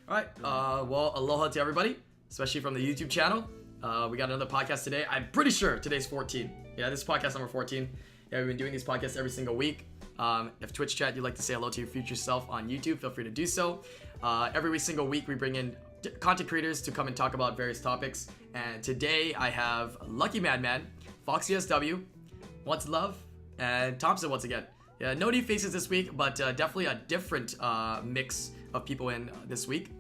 All right. Well, aloha to everybody, especially from the YouTube channel. We got another podcast today. I'm pretty sure today's 14. Yeah, this is podcast number 14. Yeah, we've been doing these podcasts every single week. If Twitch chat, you'd like to say hello to your future self on YouTube, feel free to do so. Every single week, we bring in content creators to come and talk about various topics. And today, I have Luckymadman, FoxySW, Onceinluv, and Thompsin once again. Yeah, no new faces this week, but definitely a different mix of people in this week.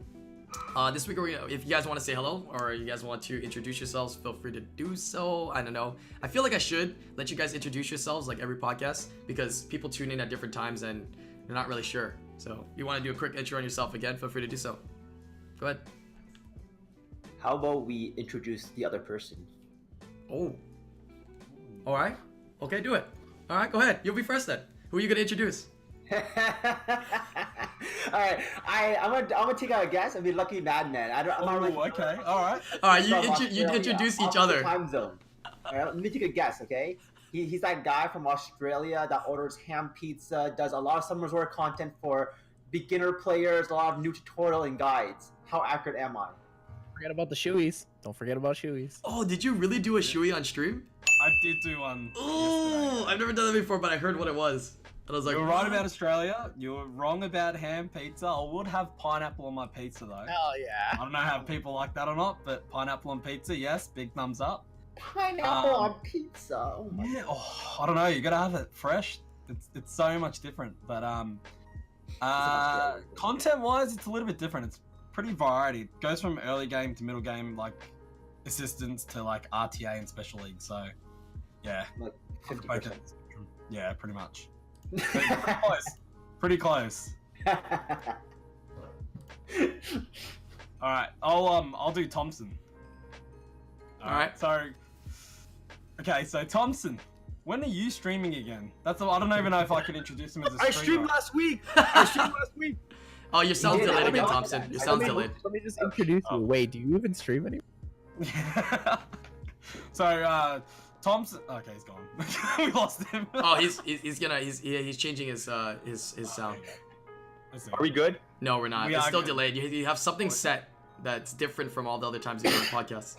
This week, if you guys want to say hello or you guys want to introduce yourselves, feel free to do so. I don't know. I feel like I should let you guys introduce yourselves like every podcast because people tune in at different times and they're not really sure. So if you want to do a quick intro on yourself again, feel free to do so. Go ahead. How about we introduce the other person? Oh. All right. Okay, do it. All right, go ahead. You'll be first then. Who are you going to introduce? Alright, I'm gonna take a guess and be Luckymadman. I'm not really okay, alright. Alright, you introduce each other. Time zone. Alright, let me take a guess, okay? He's that guy from Australia that orders ham pizza, does a lot of Summer Resort content for beginner players, a lot of new tutorial and guides. How accurate am I? Forget about the shoeies. Don't forget about shoeies. Oh, did you really do a shoey on stream? I did do one. Oh, I've never done that before, but I heard what it was. And I was like, you were right about Australia. You were wrong about ham pizza. I would have pineapple on my pizza though. Hell yeah. I don't know how people like that or not, but pineapple on pizza, yes, big thumbs up. Pineapple on pizza. Oh my Yeah, I don't know. You gotta have it fresh. It's so much different. But content-wise, it's a little bit different. It's pretty variety. It goes from early game to middle game, like assistance to like RTA and special league. So yeah, Like 50%. Yeah, pretty much. Pretty close. Pretty close. All right, I'll do Thompson. All right. So, okay, so Thompson, when are you streaming again? I don't even know if I can introduce him as a streamer. I streamed last week. oh, your sound's Yeah, delayed let me- again, Thompson. Your sound's delayed. Let me just introduce you. Wait, do you even stream anymore? So, Thompson. Okay, he's gone. We lost him. Oh, he's changing his sound. Are Are we good? No, we're not. We It's are still good. delayed. You have something set that's different from all the other times you do on podcasts.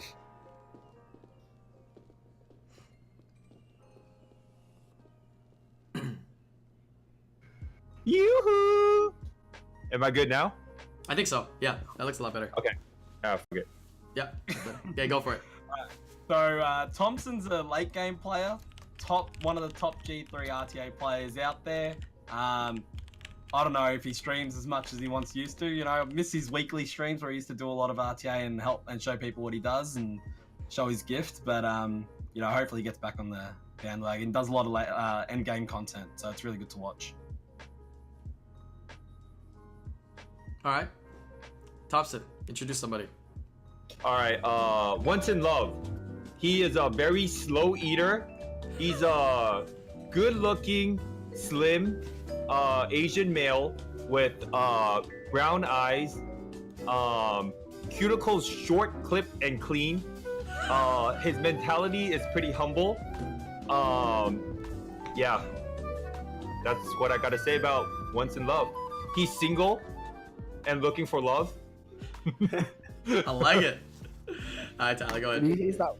Yoo-hoo! Am I good now? I think so. Yeah, that looks a lot better. Okay. Oh, forget. Yeah. Okay, go for it. So, Thompson's a late game player, one of the top G3 RTA players out there. I don't know if he streams as much as he once used to. You know, I miss his weekly streams where he used to do a lot of RTA and help and show people what he does and show his gift. But you know, hopefully he gets back on the bandwagon. Does a lot of end game content, so it's really good to watch. All right. Thompson, introduce somebody. All right. Onceinluv. He is a very slow eater. He's a good-looking, slim, Asian male with brown eyes. Cuticles short, clipped, and clean. His mentality is pretty humble. Yeah. That's what I gotta say about Onceinluv. He's single and looking for love. I like it. All right, Tyler, go ahead. He's not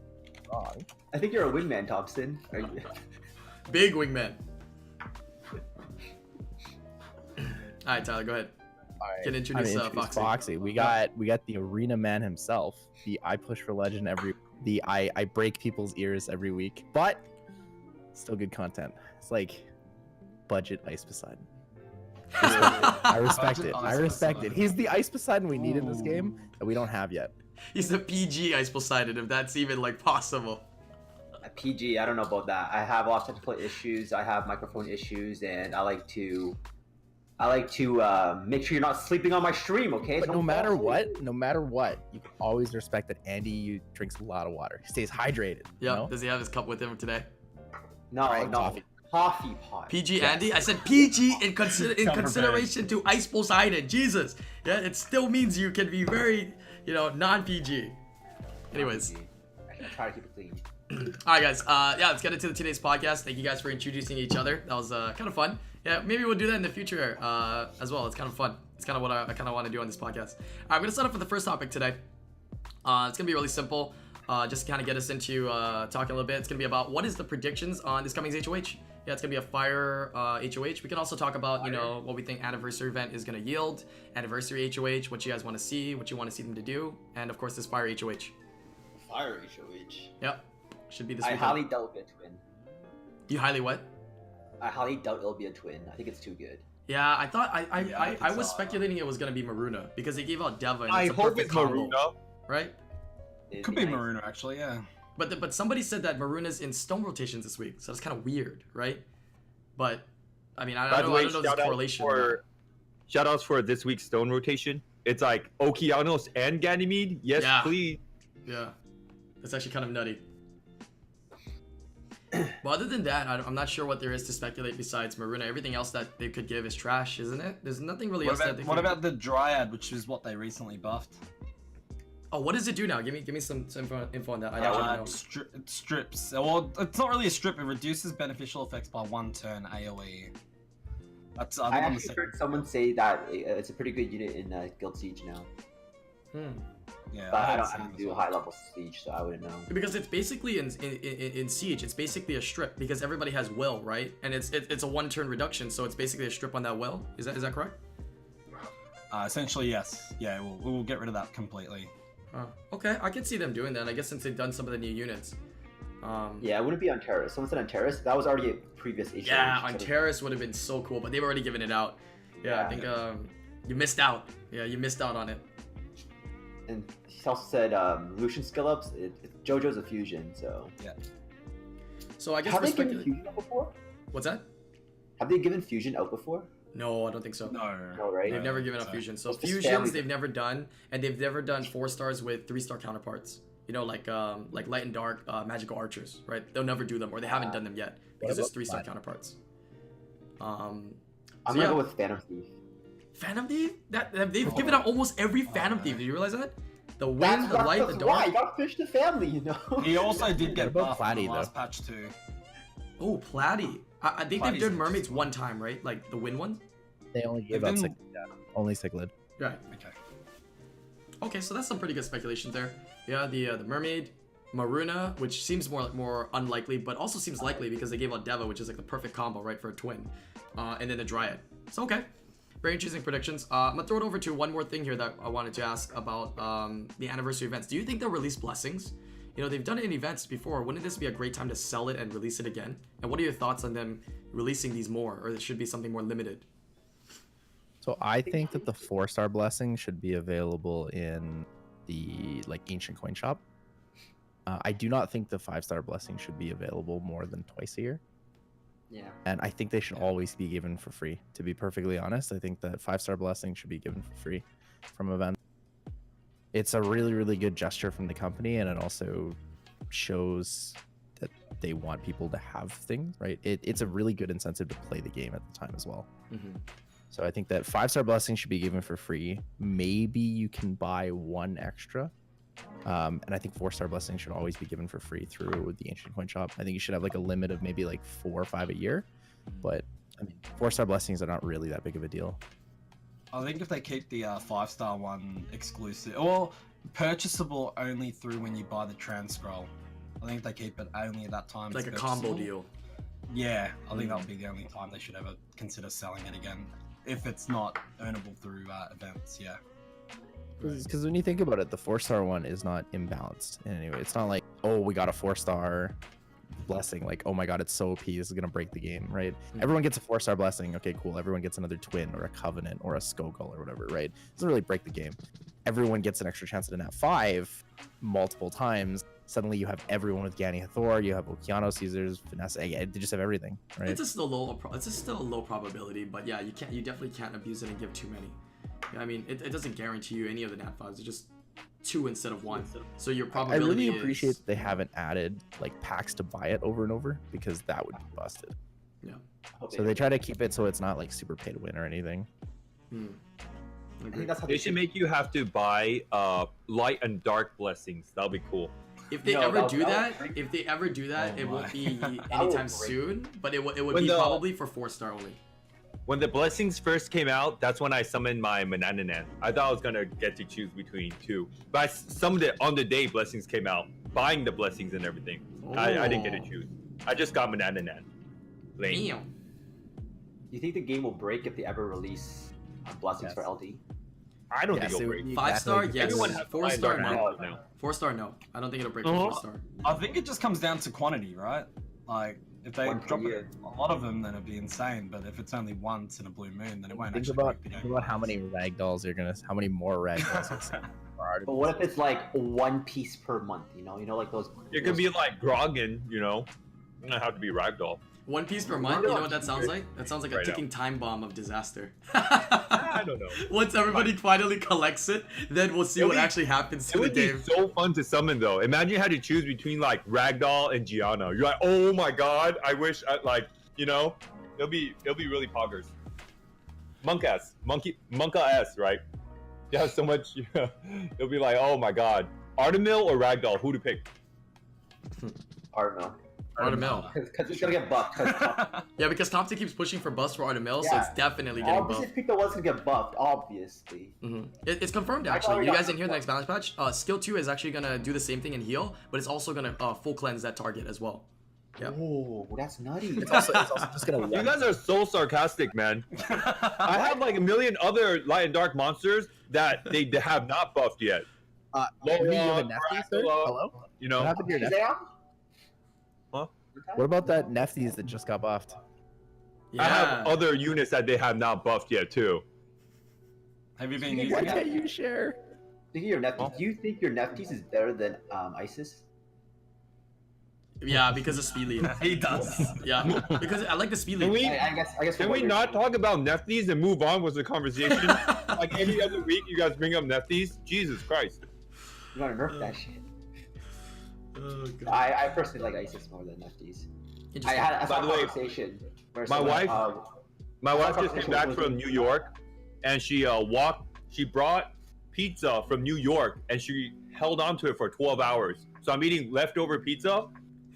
wrong. I think you're a wingman, Thompson. Are you... Big wingman. All right, Tyler, go ahead. All right. Can introduce, Foxy. Foxy. We got the arena man himself. The I push for legend I break people's ears every week, but still good content. It's like budget Ice Poseidon. I respect it. I respect it. He's the Ice Poseidon we need in this game that we don't have yet. He's the PG Ice Poseidon, if that's even like possible. PG, I don't know about that. I have a lot of technical issues. I have microphone issues, and I like to make sure you're not sleeping on my stream, okay? But Don't no matter fall asleep. what, you can always respect that Andy drinks a lot of water. He stays hydrated. Yeah. You know? Does he have his cup with him today? No, Right, no. coffee. Coffee pot. PG Yes. Andy? I said PG in consideration to Ice Poseidon. Jesus. Yeah, it still means you can be very, non-PG. Anyways. I try to keep it clean. All right, guys. Yeah, let's get into today's podcast. Thank you guys for introducing each other. That was kind of fun. Yeah, maybe we'll do that in the future as well. It's kind of fun. It's kind of what I kind of want to do on this podcast. I'm gonna start off with the first topic today. It's gonna be really simple. Just to kind of get us into talking a little bit. It's gonna be about what is the predictions on this coming HOH. Yeah, it's gonna be a fire HOH. We can also talk about, you know, what we think anniversary event is gonna yield, anniversary HOH, what you guys want to see, what you want to see them to do, and of course this fire HOH. Fire HOH. Yep, should be this I weekend. highly doubt it'll be a twin. You highly what? I highly doubt it'll be a twin. I think it's too good. Yeah, I thought I think I was so. speculating it was gonna be Maruna because they gave out Deva and I it's a hope perfect it's combo, Maruna. right? It'd Could be nice. Maruna actually, yeah. But somebody said that Maruna's in stone rotations this week, so that's kind of weird, right? But I mean, I By the don't way, know this correlation. shout outs for this week's stone rotation. It's like Okeanos and Ganymede. Yes, Yeah. please. Yeah, that's actually kind of nutty. Well, other than that, I'm not sure what there is to speculate besides Maruna. Everything else that they could give is trash, isn't it? There's nothing really else that they What could... about the Dryad, which is what they recently buffed? Oh, what does it do now? Give me some info on that. I don't know. It strips. Well, it's not really a strip. It reduces beneficial effects by 1 turn AOE. That's I actually heard someone say that it's a pretty good unit in Guild Siege now. Yeah, But I heard don't the same as do well. high level Siege, so I wouldn't know. Because it's basically in Siege, it's basically a strip because everybody has will, right? And it's a 1 turn reduction, so it's basically a strip on that will. Is that correct? Essentially, yes. Yeah, we'll get rid of that completely. Okay, I can see them doing that. I guess since they've done some of the new units. Yeah, it wouldn't be on Terrace. Someone said on Terrace. That was already a previous HOH. Yeah, on Terrace would have been so cool, but they've already given it out. Yeah, I think you missed out. Yeah, you missed out on it. And he also said Lucian skill ups. JoJo's a fusion, so. Yeah. So I guess Have we're they given speculating. fusion out before? What's that? Have they given fusion out before? No, I don't think so. No, right? They've never given up fusion. So It's just fusions family. they've never done, and they've never done 4 stars with 3-star counterparts. You know, like light and dark magical archers, right? They'll never do them, or they haven't done them yet because it's 3-star counterparts. I'm so gonna yeah. go with Phantom Thief. Phantom Thief? They've given out almost every Phantom Thief. Did you realize that? The wind, the light, the That's why dark. you gotta fish the family, you know. He also did get What about buffed in Platy, the last patch too. Oh, Platy. I think they've Platy's done mermaids interesting. 1 time, right? Like the wind one. They only gave They've out been- only Cichlid. Right. Okay. Okay, so that's some pretty good speculation there. Yeah, the mermaid, Maruna, which seems more unlikely, but also seems likely because they gave out Deva, which is like the perfect combo, right, for a twin. And then the Dryad. So okay, very interesting predictions. I'm gonna throw it over to one more thing here that I wanted to ask about the anniversary events. Do you think they'll release blessings? You know, they've done it in events before. Wouldn't this be a great time to sell it and release it again? And what are your thoughts on them releasing these more, or it should be something more limited? So I think that the 4-star blessing should be available in the ancient coin shop. I do not think the 5-star blessing should be available more than twice a year. Yeah. And I think they should always be given for free. To be perfectly honest, I think that 5-star blessing should be given for free from events. It's a really, really good gesture from the company, and it also shows that they want people to have things, right? It's a really good incentive to play the game at the time as well. Mm-hmm. So I think that 5-star blessing should be given for free. Maybe you can buy 1 extra. And I think 4-star blessing should always be given for free through the ancient coin shop. I think you should have a limit of maybe 4 or 5 a year. But I mean, 4-star blessings are not really that big of a deal. I think if they keep the 5-star one exclusive or purchasable only through when you buy the trans scroll, I think if they keep it only at that time. Like a it's combo purchasable. deal. Yeah, I think that would be the only time they should ever consider selling it again. If it's not earnable through events, yeah. Because when you think about it, the 4-star one is not imbalanced in any way. It's not like, oh, we got a 4-star blessing. Like, oh my god, it's so OP, this is going to break the game, right? Everyone gets a 4-star blessing. Okay, cool. Everyone gets another twin or a covenant or a Skogul or whatever, right? It doesn't really break the game. Everyone gets an extra chance at a nat 5 multiple times. Suddenly you have everyone with Gani Hathor, you have Okeanos, Caesars, Vanessa. They just have everything, right? It's still a low probability, but yeah, you definitely can't abuse it and give too many. Yeah, I mean, it doesn't guarantee you any of the nat 5s. It's just 2 instead of 1. So your I probability really appreciate is... that they haven't added packs to buy it over and over, because that would be busted. Yeah. So they try to keep it so it's not super pay to win or anything. I think that's how They should make you have to buy light and dark blessings. That'll be cool. If they No, ever that- do that that, would if they ever do that, Oh it won't my. be That would anytime break. soon. But it would When be the- probably for 4-star only. when the blessings first came out, that's when I summoned my Manananan. I thought I was gonna get to choose between two, but I summoned it on the day blessings came out, buying the blessings and everything. I didn't get to choose. I just got Manananan. Lame. Damn. Do you think the game will break if they ever release blessings for LD? I don't Yes, think it it'll would break. be 5-star, exactly- yes. Everyone has 4-star, 5-star no. now. 4-star, no. I don't think it'll break for Uh-huh. 4-star. I think it just comes down to quantity, right? Like, if they One per drop year. a lot of them, then it'd be insane. But if it's only once in a blue moon, then it won't Think actually about, break the think game. about how many ragdolls you're gonna, how many more ragdolls you'll see. But what if it's like one piece per month? You know like those. It could be like Grogan, you know. It doesn't have to be Ragdoll. 1 piece per month, you know what that sounds like? That sounds like a Right ticking time bomb of disaster. I don't know. Once everybody finally collects it, then we'll see It'll what be- actually happens It to the would be game. so fun to summon though. Imagine you had to choose between like Ragdoll and Gianna. You're like, oh my god, I wish I like, you know, it'll be really poggers. Monka S, right? You have so much. It'll be like, oh my god, Artemil or Ragdoll, who to pick? Artemil. Artemil. Because it's gonna get buffed. Yeah, because Thompson keeps pushing for buffs for Artemil, so Yeah. it's definitely getting Obviously, buffed. pick the one's gonna get buffed. Obviously. It's confirmed I actually. already You got guys didn't hear the the next balance patch? Skill 2 is actually gonna do the same thing and heal, but it's also gonna full cleanse that target as well. Yeah. Oh, that's nutty. It's also just gonna. You guys are so sarcastic, man. I have like a million other light and dark monsters that they have not buffed yet. You have a Nefty, sir? Hello? You What know, happened to your Nefty? Shazam? Huh? What about that Nefties that just got buffed? I have other units that they have not buffed yet too. Have you been What using Why it? can't you share? Speaking of your Nefties, do you think your Nefties is better than ISIS? Yeah, because of speed lead. He does. Yeah, because I like the speed Can lead. we? I guess. Can we not talk about Nefties and move on with the conversation? Like any other week, you guys bring up Nefties. Jesus Christ. You gotta nerf that shit. Oh, God. I personally like ISIS more than Nefties. I Interesting. had a By the way, conversation where my someone, wife- My wife just came back from New York, and she She brought pizza from New York, and she held on to it for 12 hours. So I'm eating leftover pizza.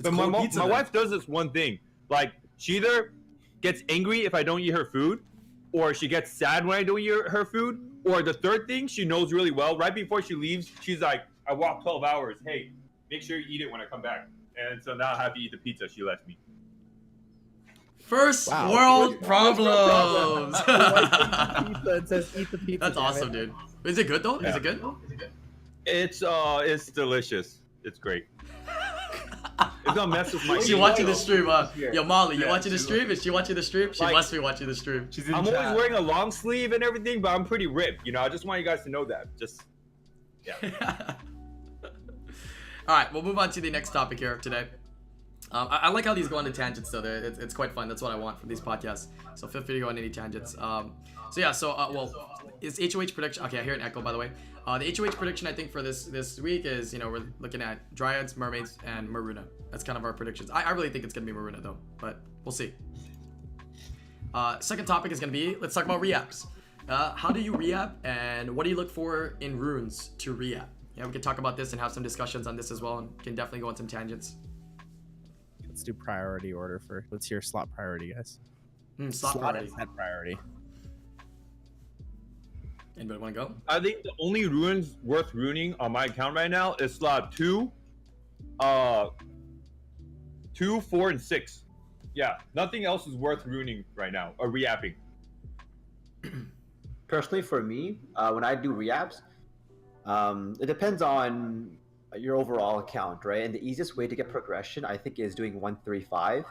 It's But cold my pizza my then. wife does this one thing. Like she either gets angry if I don't eat her food, or she gets sad when I don't eat her food, or the third thing she knows really well. Right before she leaves, she's like, "I walked 12 hours. Hey, make sure you eat it when I come back." And so now I have to eat the pizza she left me. First Wow. world problems. Pizza, it says eat the pizza. That's damn awesome, it. dude. Is it good though? Is Yeah. it good? It's delicious. It's great. It's gonna mess with my. She eating, watching the though. stream, Yo, Molly, you Yeah, watching the she's stream? Is she watching the stream? She Like- must be watching the stream. She's in I'm chat. always wearing a long sleeve and everything, but I'm pretty ripped. You know, I just want you guys to know that. Just All right, we'll move on to the next topic here today. I like how these go on to tangents, though. It's quite fun. That's what I want from these podcasts. So feel free to go on any tangents. Is HOH prediction? Okay, I hear an echo, by the way. The HOH prediction, I think, for this week is, we're looking at Dryads, Mermaids, and Maruna. That's kind of our predictions. I really think it's going to be Maruna, though, but we'll see. Second topic is going to be, let's talk about reapps. How do you reapp, and what do you look for in runes to reapp? Yeah, we can talk about this and have some discussions on this as well, and can definitely go on some tangents. Let's do priority order for. What's your slot priority, guys? Slot priority. and set priority. Anybody want to go? I think the only runes worth ruining on my account right now is slot 2, 2, 4, and 6. Yeah, nothing else is worth ruining right now or reapping. Personally, for me, when I do reapps, it depends on your overall account, right? And the easiest way to get progression, I think, is doing 1, 3, 5.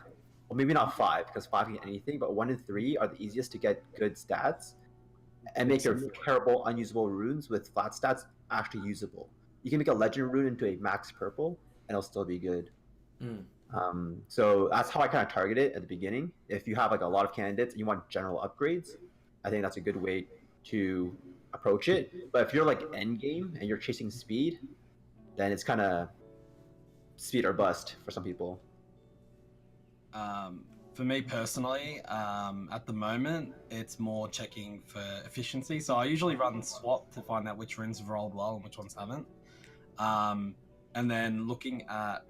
Well, maybe not 5, because 5 can get anything, but 1 and 3 are the easiest to get good stats and make your terrible, unusable runes with flat stats actually usable. You can make a legend rune into a max purple, and it'll still be good. So that's how I kind of target it at the beginning. If you have like a lot of candidates and you want general upgrades, I think that's a good way to approach it. But if you're like end game and you're chasing speed, then it's kind of speed or bust for some people. For me personally, at the moment, it's more checking for efficiency. So I usually run swap to find out which runes have rolled well and which ones haven't. And then looking at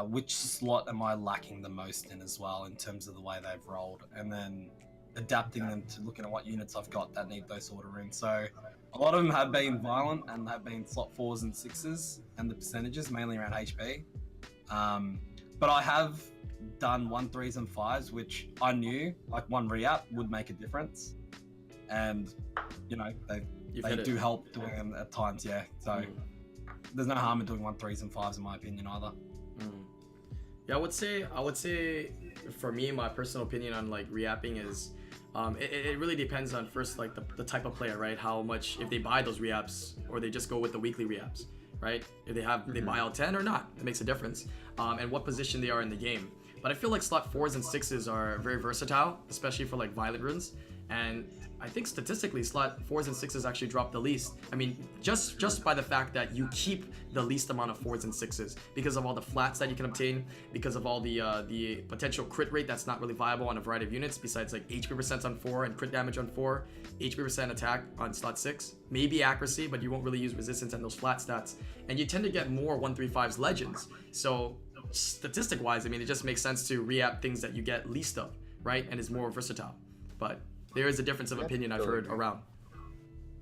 which slot am I lacking the most in as well in terms of the way they've rolled. And then adapting them to looking at what units I've got that need those sort of runes. So a lot of them have been violent and have been slot 4s and 6s, and the percentages mainly around HP. But I have done 1 3s and 5s, which I knew like one Reapp would make a difference, and you know they do help doing them at times. Yeah, so there's no harm in doing 1 3s and 5s in my opinion either. Yeah, I would say for me, my personal opinion on like reapping is it really depends on first like the type of player, right? How much, if they buy those reapps or they just go with the weekly reapps, right? If they buy all 10 or not, it makes a difference. And what position they are in the game. But I feel like slot 4s and 6s are very versatile, especially for like violent runes. And I think statistically, slot 4s and 6s actually drop the least. I mean, just by the fact that you keep the least amount of 4s and 6s because of all the flats that you can obtain, because of all the potential crit rate that's not really viable on a variety of units, besides like HP percent on 4 and crit damage on 4, HP percent attack on slot 6, maybe accuracy, but you won't really use resistance and those flat stats. And you tend to get more 135s legends. So statistic wise, I mean, it just makes sense to re-app things that you get least of, right? And is more versatile. But there is a difference of opinion I've heard around.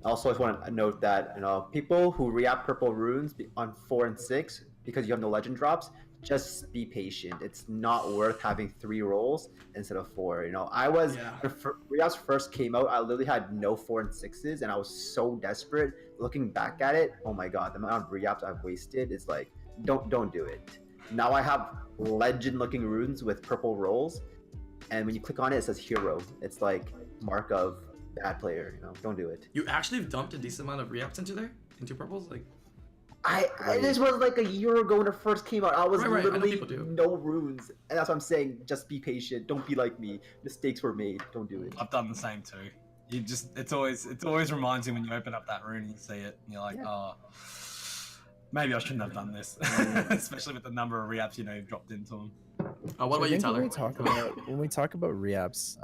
Also, I just want to note that people who re-app purple runes on 4 and 6 because you have no legend drops, just be patient. It's not worth having 3 rolls instead of 4. I was when re-apps first came out, I literally had no 4 and 6s, and I was so desperate. Looking back at it, oh my god, the amount of re-apps I've wasted is like, don't do it. Now I have legend-looking runes with purple rolls, and when you click on it, it says hero. It's like mark of bad player. Don't do it. You actually dumped a decent amount of re-ups into purples, like. This was like a year ago when it first came out. I was literally no runes, and that's what I'm saying. Just be patient. Don't be like me. Mistakes were made. Don't do it. I've done the same too. It always reminds you when you open up that rune and you see it, and you're like, oh, maybe I shouldn't have done this. Especially with the number of re-apps you've dropped into them. What about you, Tyler? When we talk about re-apps,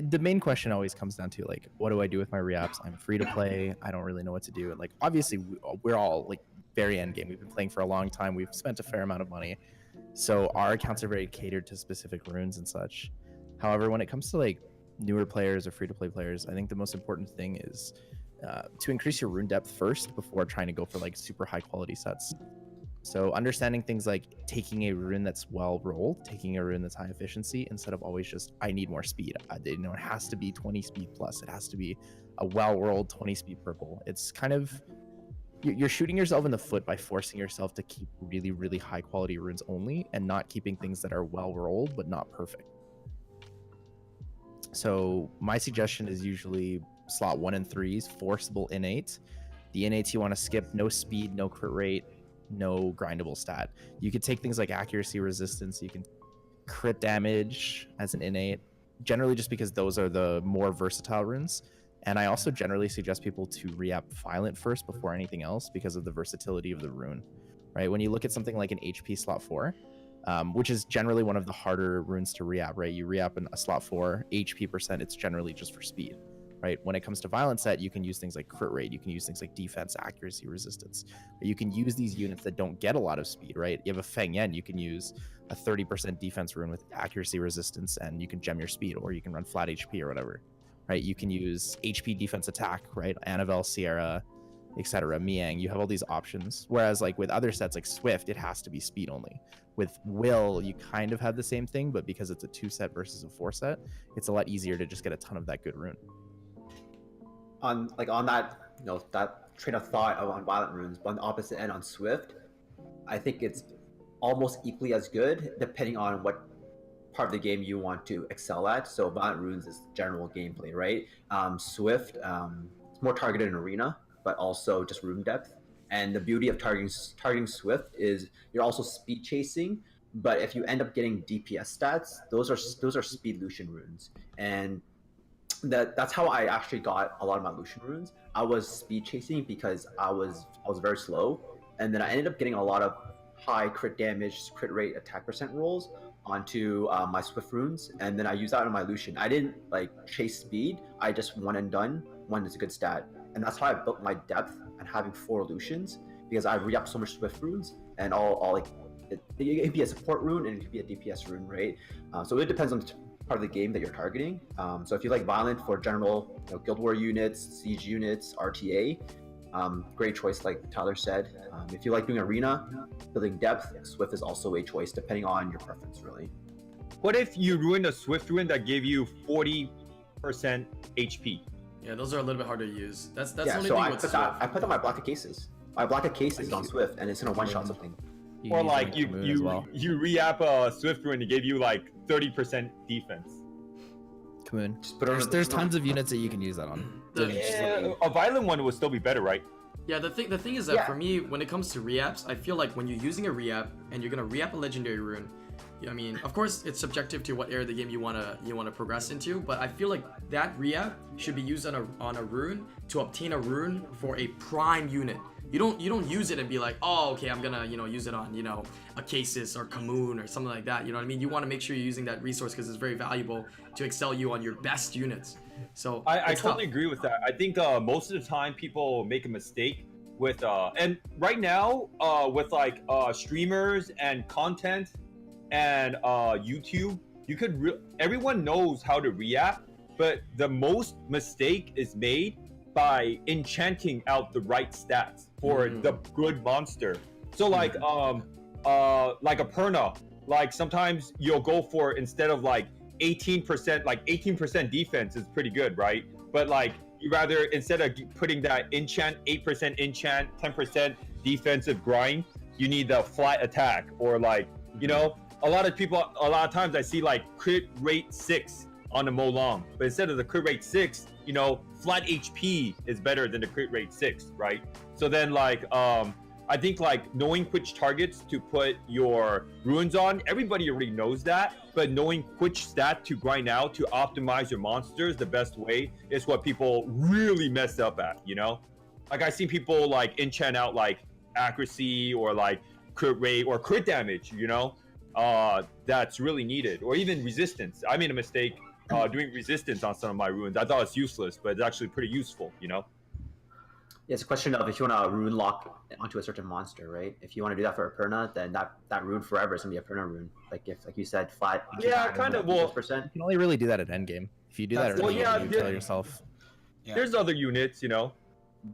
the main question always comes down to like, what do I do with my reapps? I'm free to play. I don't really know what to do. And like, obviously we're all like very end game. We've been playing for a long time. We've spent a fair amount of money. So our accounts are very catered to specific runes and such. However, when it comes to like newer players or free to play players, I think the most important thing is to increase your rune depth first before trying to go for like super high quality sets. So understanding things like taking a rune that's well rolled, taking a rune that's high efficiency, instead of always just, I need more speed. It has to be 20 speed plus. It has to be a well rolled 20 speed purple. It's kind of, you're shooting yourself in the foot by forcing yourself to keep really, really high quality runes only and not keeping things that are well rolled but not perfect. So my suggestion is usually slot 1 and 3s, forcible innate. The innates you want to skip, no speed, no crit rate, no grindable stat. You could take things like accuracy, resistance, you can crit damage as an innate, generally just because those are the more versatile runes. And I also generally suggest people to re-app violent first before anything else because of the versatility of the rune, right? When you look at something like an HP slot 4, which is generally one of the harder runes to re-app, right? You re-app a slot 4, HP percent, it's generally just for speed. Right? When it comes to violent set, you can use things like crit rate, you can use things like defense, accuracy, resistance. You can use these units that don't get a lot of speed, right? You have a Feng Yen, you can use a 30% defense rune with accuracy, resistance, and you can gem your speed, or you can run flat HP or whatever, right? You can use HP defense attack, right? Annabelle, Sierra, etc. Miang, you have all these options. Whereas like with other sets like Swift, it has to be speed only. With Will, you kind of have the same thing, but because it's a 2 set versus a 4 set, it's a lot easier to just get a ton of that good rune. On that that train of thought on violent runes, but on the opposite end on Swift, I think it's almost equally as good depending on what part of the game you want to excel at. So violent runes is general gameplay, right? Swift, it's more targeted in arena, but also just rune depth. And the beauty of targeting Swift is you're also speed chasing, but if you end up getting DPS stats, those are speed Lucian runes. And that's how I actually got a lot of my Lucian runes. I was speed chasing because I was very slow, and then I ended up getting a lot of high crit damage, crit rate, attack percent rolls onto my Swift runes, and then I used that on my Lucian. I didn't like chase speed. I just one and done. One is a good stat, and that's how I built my depth and having 4 Lucians, because I re-upped so much Swift runes, and all like it can be a support rune and it can be a DPS rune, right? So it depends on part of the game that you're targeting. So if you like Violent for general Guild War units, Siege units, RTA, great choice like Tyler said. If you like doing Arena, building depth, Swift is also a choice depending on your preference really. What if you ruined a Swift rune that gave you 40% HP? Yeah, those are a little bit harder to use. That's the only so thing I with put Swift. that. I put that on my block of cases. I block a cases on Swift, and it's gonna one shot something. Or use like it you on Moon as well. reapp a Swift rune and gave you like 30% defense. Kamoon. Just put it on There's tons of units that you can use that on. The- Yeah, a violent one would still be better, right? Yeah, the thing is that Yeah. for me, when it comes to reapps, I feel like when you're using a reapp and you're gonna reapp a legendary rune, I mean, of course, it's subjective to what area of the game you wanna progress into, but I feel like that reapp should be used on a rune to obtain a rune for a prime unit. You don't use it and be like, oh, okay, I'm gonna use it on a Casus or Kamoon or something like that. You know what I mean? You want to make sure you're using that resource because it's very valuable to excel you on your best units. So I it's totally tough. agree with that. I think most of the time people make a mistake with and right now with like streamers and content and YouTube, you could everyone knows how to react, but the most mistake is made by enchanting out the right stats for the good monster. So like a Perna, like sometimes you'll go for, instead of like 18%, like 18% defense is pretty good, right? But like you rather, instead of putting that enchant 8% enchant 10% defensive grind, you need the flat attack, or like a lot of times I see like crit rate 6 on the Molong, but instead of the crit rate 6, flat HP is better than the crit rate 6, right? So then like I think like knowing which targets to put your runes on, everybody already knows that, but knowing which stat to grind out to optimize your monsters the best way is what people really mess up at, Like I see people like enchant out like accuracy or like crit rate or crit damage, that's really needed, or even resistance. I made a mistake doing resistance on some of my runes. I thought it's useless, but it's actually pretty useful, Yeah, it's a question of if you want to rune lock onto a certain monster, right? If you want to do that for a Perna, then that rune forever is gonna be a Perna rune. Like you said, flat. Yeah, kind of. Well, percent. You can only really do that at endgame. If you do that at Well, early yeah, game, you kill yourself. Yeah. there's other units, if Not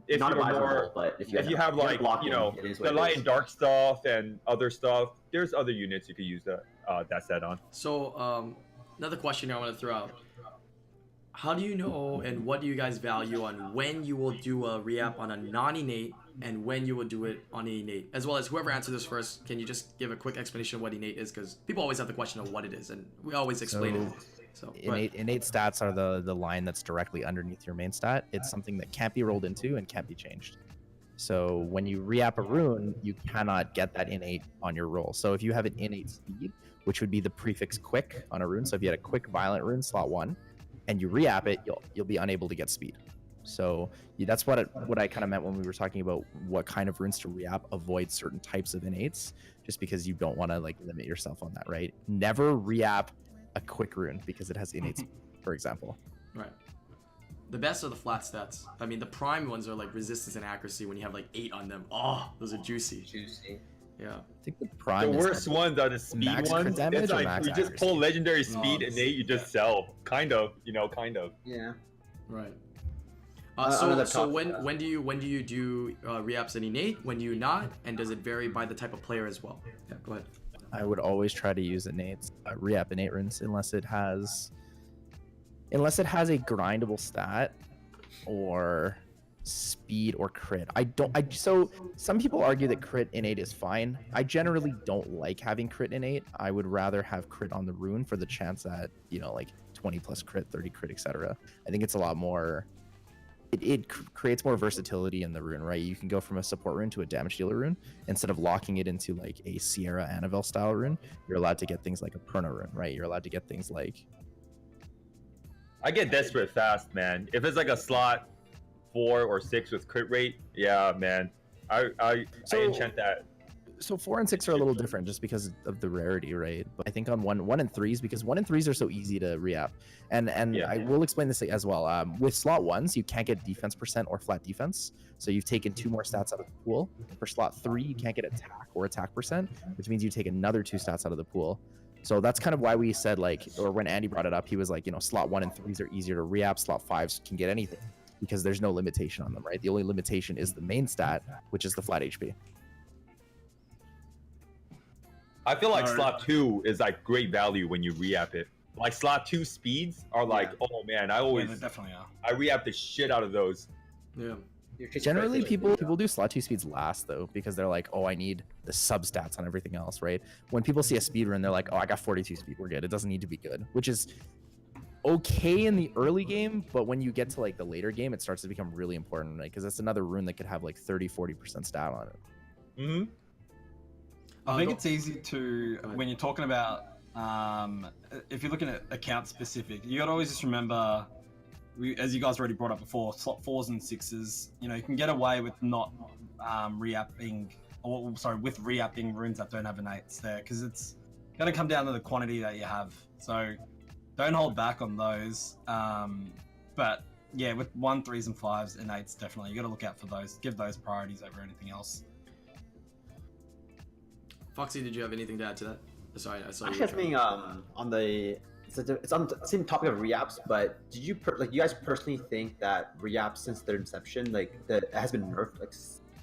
you're advisable, more, but if you have like blocking, it is what the it light is. and dark stuff and other stuff, there's other units you could use that set on. So another question I want to throw out. How do you know and what do you guys value on when you will do a reapp on a non-innate and when you will do it on an innate? As well as whoever answers this first, can you just give a quick explanation of what innate is? Because people always have the question of what it is, and we always explain it. So Innate stats are the line that's directly underneath your main stat. It's something that can't be rolled into and can't be changed. So when you reapp a rune, you cannot get that innate on your roll. So if you have an innate speed, which would be the prefix quick on a rune, so if you had a quick violent rune slot 1 and you reapp it, you'll be unable to get speed. So that's what I kind of meant when we were talking about what kind of runes to reapp. Avoid certain types of innates just because you don't want to like limit yourself on that, right? Never reapp a quick rune because it has innate speed, for example. right. The best are the flat stats. I mean, the prime ones are like resistance and accuracy when you have like 8 on them. Oh, those are juicy. Yeah. I think the prime The is worst ones are the speed max crit ones. damage It's or like max you just accuracy? pull legendary speed and you just sell. Kind of. Yeah. Right. Another So topic. when do you do reapps in innate? When do you not? And does it vary by the type of player as well? Yeah, go ahead. I would always try to use innates, reapp innate runes unless it has a grindable stat or speed or crit. So some people argue that crit innate is fine. I generally don't like having crit innate. I would rather have crit on the rune for the chance at like 20 plus crit, 30 crit, etc. I think it's a lot more. It creates more versatility in the rune, right? You can go from a support rune to a damage dealer rune instead of locking it into like a Sierra Annabelle style rune. You're allowed to get things like a Perna rune, right? You're allowed to get things like. I get desperate fast, man. If it's like a slot 4 or 6 with crit rate, yeah, man. I enchant that. So 4 and 6 are a little different just because of the rarity, right? But I think on 1 and 3s, because 1 and 3s are so easy to reapp, and Yeah. I will explain this as well. With slot 1s, you can't get defense percent or flat defense, so you've taken 2 more stats out of the pool. For slot 3, you can't get attack or attack percent, which means you take another 2 stats out of the pool. So that's kind of why we said like, or when Andy brought it up, he was like, you know, slot 1 and 3s are easier to reap, slot 5s can get anything because there's no limitation on them, right? The only limitation is the main stat, which is the flat HP. I feel like Alright. slot 2 is like great value when you reap it. Like slot 2 speeds are like, oh man, Yeah, they definitely are. I reap the shit out of those. Yeah. Generally, people do slot 2 speeds last though because they're like, oh, I need the substats on everything else, right? When people see a speed run, they're like, oh, I got 42 speed, we're good. It doesn't need to be good, which is okay in the early game, but when you get to like the later game, it starts to become really important, right? Because that's another rune that could have like 30-40% stat on it. Mm-hmm. I think it's easy to, when you're talking about, if you're looking at account specific, you got to always just remember, as you guys already brought up before, slot 4s and 6s, you know, you can get away with not reapping, or sorry, with reapping runes that don't have innates there, because it's going to come down to the quantity that you have. So don't hold back on those. But yeah, with 1, 3s, and 5s, innates definitely, you got to look out for those. Give those priorities over anything else. Foxy, did you have anything to add to that? Sorry, I saw you. Actually, something on the it's on the same topic of reapps, but did you you guys personally think that reapps since their inception, like that has been nerfed like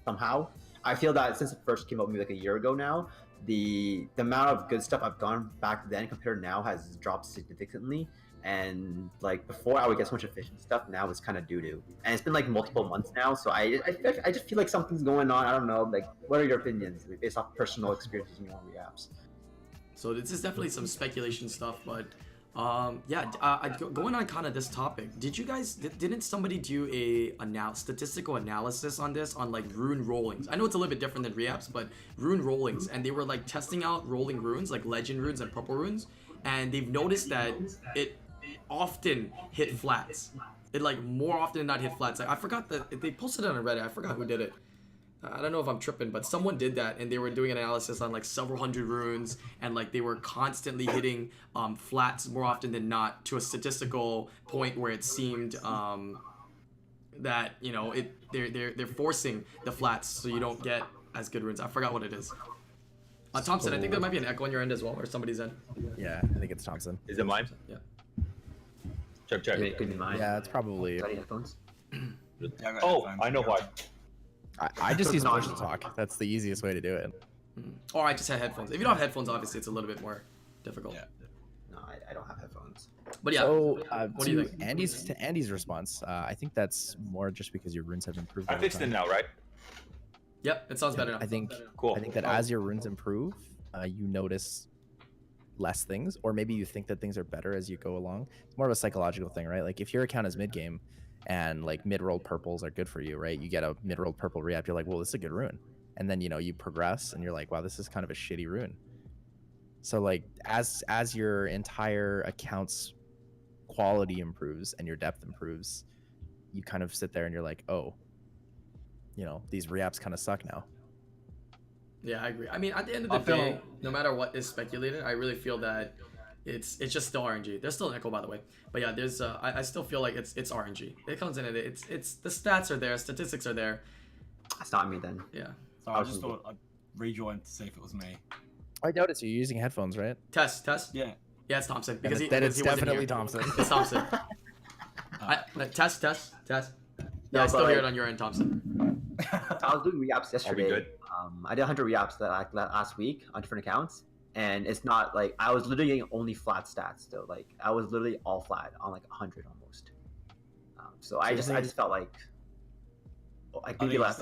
somehow? I feel that since it first came out maybe like a year ago now, the amount of good stuff I've gone back then compared to now has dropped significantly. And like before, I would get so much efficient stuff. Now it's kind of doo-doo, and it's been like multiple months now. So I just feel like something's going on. I don't know. Like, what are your opinions based off personal experiences using all reapps? So this is definitely some speculation stuff, but yeah, going on kind of this topic, did you guys didn't somebody do a statistical analysis on this on like rune rollings? I know it's a little bit different than reapps, but rune rollings, and they were like testing out rolling runes like legend runes and purple runes, and they've noticed that it often hit flats. It like more often than not hit flats. Like I forgot that they posted it on Reddit. I forgot who did it. I don't know if I'm tripping, but someone did that, and they were doing an analysis on like several hundred runes, and like they were constantly hitting flats more often than not to a statistical point where it seemed that, you know, they're forcing the flats so you don't get as good runes. I forgot what it is. Thompson, I think there might be an echo on your end as well, or somebody's end. Yeah, I think it's Thompson. Is it mine? Yeah. Check. It could be mine. Yeah, it's probably. Got any headphones? Yeah, Oh, I know why. I just use push to talk. That's the easiest way to do it. Or I just had headphones. If you don't have headphones, obviously it's a little bit more difficult. Yeah. No, I don't have headphones. But yeah, So what do you think? Andy's response, I think that's more just because your runes have improved. I over fixed it time. now, right? Yep, it sounds better now. I think Cool. I think that as your runes improve, you notice less things, or maybe you think that things are better as you go along. It's more of a psychological thing, right? Like if your account is mid game and like mid-rolled purples are good for you, right? You get a mid-rolled purple reapp, you're like, well, this is a good rune. And then, you know, you progress and you're like, wow, this is kind of a shitty rune. So like as your entire account's quality improves and your depth improves, you kind of sit there and you're like, oh, you know, these reapps kind of suck now. Yeah, I agree. I mean, at the end of the day, no matter what is speculated, I really feel that it's just still RNG. There's still an echo, by the way, but yeah, there's I still feel like it's RNG. It comes in and it's the stats are there, statistics are there. That's not me then. Yeah. So I just thought I'd rejoin to see if it was me. I doubt it. So you're using headphones, right? Test. Yeah. Yeah, it's Thompson Then because it's he wasn't definitely here. Thompson. It's Thompson. Test. Yeah, I still hear it on your end, Thompson. I was doing reapps yesterday. good. I did 100 reapps that last week on different accounts, and it's not like I was literally getting only flat stats still. Like I was literally all flat on like 100 almost. So I just felt like maybe last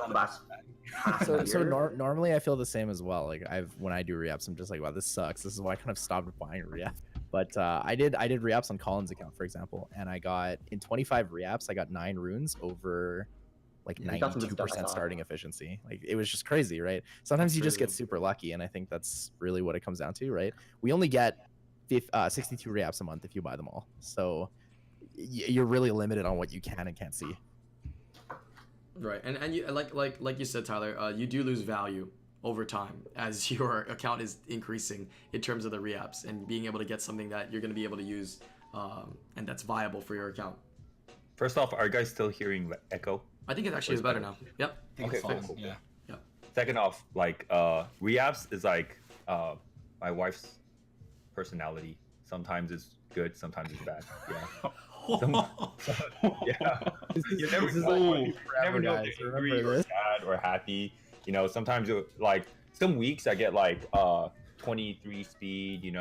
So normally I feel the same as well. Like when I do reapps, I'm just like, wow, this sucks. This is why I kind of stopped buying reapp. But I did reapps on Colin's account, for example, and I got in 25 reapps, I got 9 runes over like 92% starting efficiency. Like it was just crazy, right? Sometimes you just get super lucky, and I think that's really what it comes down to, right? We only get 62 reapps a month if you buy them all, so you're really limited on what you can and can't see. Right, and you like you said, Tyler, you do lose value over time as your account is increasing in terms of the reapps and being able to get something that you're going to be able to use and that's viable for your account. First off, are you guys still hearing the echo? I think it actually is better now. Yep. Okay, fine. cool. Yeah. Second off, like reapps is like my wife's personality. Sometimes it's good, sometimes it's bad. Yeah. Yeah. You never know. You never know if they're angry or sad or happy. You know, sometimes like some weeks I get like 23 speed,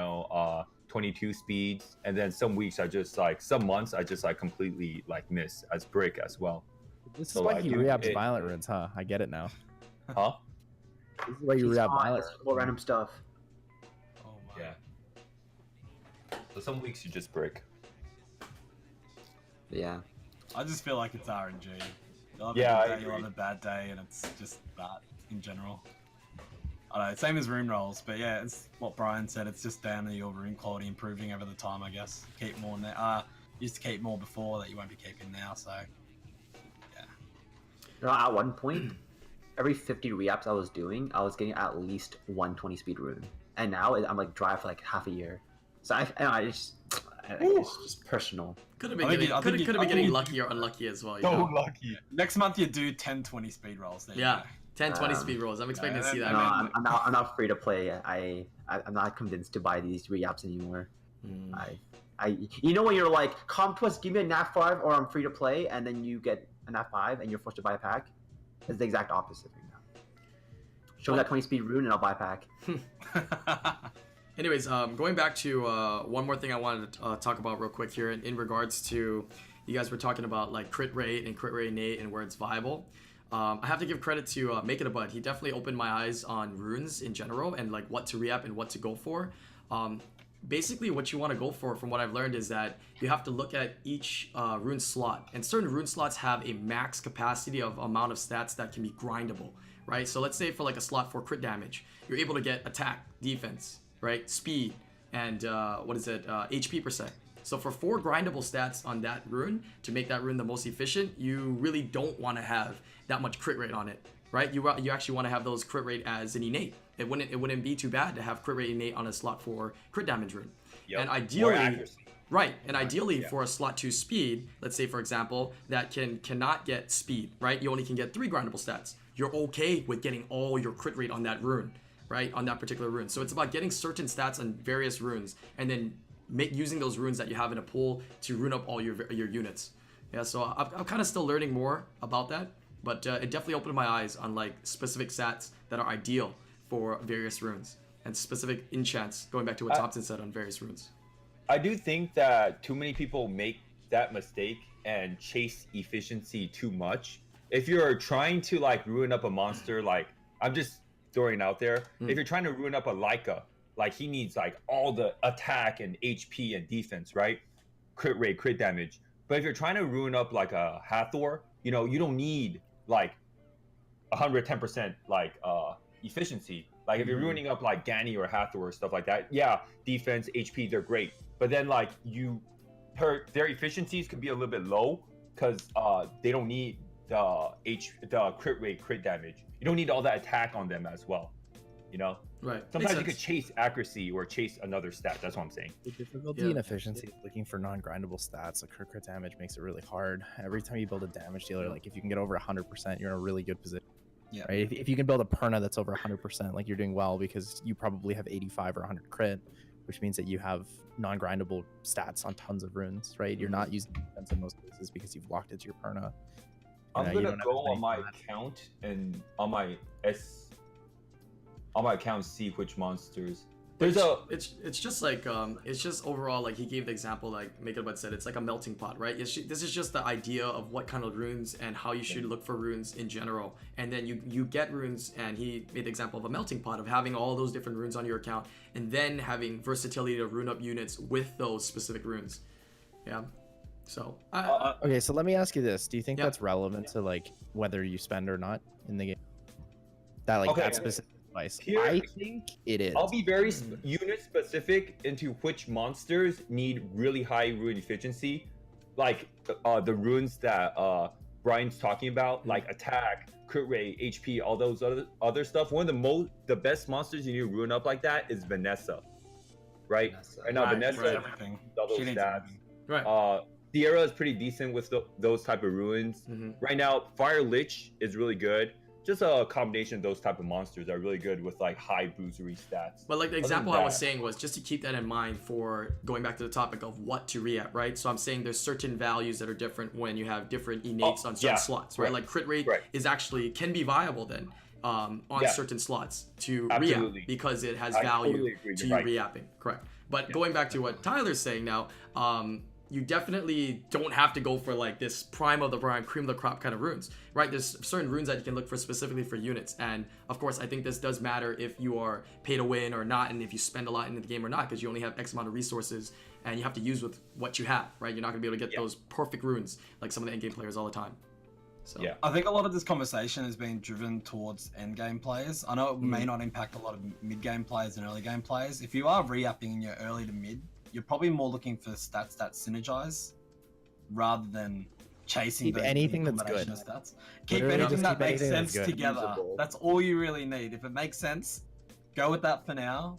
22 speeds, and then some weeks I just like some months I just like completely like miss as brick as well. This is So, why like, he dude, reapps violent runes, huh? I get it now. Huh? This is why you He's reapp fine, violent. there's more random stuff. Oh my. Yeah. So some weeks you just brick. Yeah. I just feel like it's RNG. You'll have Yeah, a I good day, you'll agree. have a bad day, and it's just that in general. I don't know, same as rune rolls, but yeah, it's what Brian said. It's just down to your rune quality improving over the time, I guess. Keep more now. Used to keep more before that you won't be keeping now, so yeah. You know, at one point, every 50 reaps I was doing, I was getting at least 120 speed rune. And now I'm like dry for like half a year. So it's just personal. Could have I been think getting, you- could have I been think getting you- lucky or unlucky as well. You So know? lucky. Next month you do 10-20 speed rolls. There you Yeah, go. 10, 20 Um, speed rolls. I'm expecting to see yeah, that. No, I mean- I'm not free to play. I'm not convinced to buy these reaps anymore. Mm. You know when you're like, Comp Twist, give me a NAF 5 or I'm free to play, and then you get a NAF 5 and you're forced to buy a pack? It's the exact opposite right now. Show me that 20 speed rune and I'll buy a pack. Anyways, going back to one more thing I wanted to talk about real quick here in regards to, you guys were talking about like crit rate and crit rate innate and where it's viable. I have to give credit to Make It a Bud. He definitely opened my eyes on runes in general and like what to reapp and what to go for. Basically, what you want to go for, from what I've learned, is that you have to look at each rune slot, and certain rune slots have a max capacity of amount of stats that can be grindable, right? So let's say for like a slot for crit damage, you're able to get attack, defense, right, speed, and HP per se. So for 4 grindable stats on that rune, to make that rune the most efficient, you really don't want to have that much crit rate on it, right? You actually want to have those crit rate as an innate. It wouldn't be too bad to have crit rate innate on a slot for crit damage rune. Yep. And More ideally, accuracy. right, and ideally Yeah. for a slot 2 speed, let's say for example, that cannot get speed, right? You only can get 3 grindable stats. You're okay with getting all your crit rate on that rune, right? On that particular rune. So it's about getting certain stats on various runes and then using those runes that you have in a pool to rune up all your units. Yeah, so I'm kind of still learning more about that, but it definitely opened my eyes on like specific stats that are ideal for various runes and specific enchants, going back to what Thompson said on various runes. I do think that too many people make that mistake and chase efficiency too much. If you're trying to like ruin up a monster, like I'm just throwing it out there. If you're trying to ruin up a Leica, like he needs like all the attack and HP and defense, right? Crit rate, crit damage. But if you're trying to ruin up like a Hathor, you don't need like 110% like efficiency. Like if you're ruining up like Gani or Hathor or stuff like that, yeah, defense, HP, they're great. But then like their efficiencies could be a little bit low because they don't need the crit rate, crit damage. You don't need all that attack on them as well. Right. Sometimes you could chase accuracy or chase another stat. That's what I'm saying. The difficulty Yeah. and efficiency of looking for non-grindable stats, like crit damage, makes it really hard. Every time you build a damage dealer, like if you can get over 100%, you're in a really good position. Yeah. Right? If you can build a Perna that's over 100%, like you're doing well because you probably have 85 or 100 crit, which means that you have non-grindable stats on tons of runes, right? You're not using defense in most cases because you've locked it to your Perna. I'm you gonna don't have go as many on my stats. account and on my account see which monsters. It's just like it's just overall, like he gave the example, like Make It Bud said, it's like a melting pot, right? This is just the idea of what kind of runes and how you should look for runes in general, and then you get runes, and he made the example of a melting pot of having all those different runes on your account and then having versatility to rune up units with those specific runes. Yeah, so Okay, so let me ask you this: do you think Yeah. that's relevant to like whether you spend or not in the game? That like Okay. that specific advice? Here- I think it is. I'll be very unit specific into which monsters need really high rune efficiency, like the runes that Brian's talking about, like attack, crit rate, HP, all those other stuff. One of the best monsters you need to rune up like that is Vanessa, right? Right now, Right, Vanessa right, has everything. double She needs stats. everything. right. Sierra is pretty decent with those type of runes. Mhm. Right now, Fire Lich is really good. just a combination of those type of monsters are really good with like high bruisery stats. But like the Other example than I was that- saying was just to keep that in mind for going back to the topic of what to reapp, right? So I'm saying there's certain values that are different when you have different innates on certain yeah, slots, right? right, Like crit rate right. is actually can be viable then on Yeah. certain slots to Absolutely. reapp because it has I value totally agree, to you're you right. reapping. Correct. But going back to what Tyler's saying now, you definitely don't have to go for like this prime of the prime, cream of the crop kind of runes, right? There's certain runes that you can look for specifically for units. And of course, I think this does matter if you are pay to win or not, and if you spend a lot in the game or not, because you only have X amount of resources and you have to use with what you have, right? You're not gonna be able to get those perfect runes like some of the endgame players all the time. So Yeah. I think a lot of this conversation is being driven towards endgame players. I know it may not impact a lot of mid-game players and early game players. If you are re-upping in your early to mid, you're probably more looking for stats that synergize rather than chasing Keep the anything that's combination good. of stats. Keep Literally anything just that keep makes anything that's sense good. together. Usable. That's all you really need. If it makes sense, go with that for now,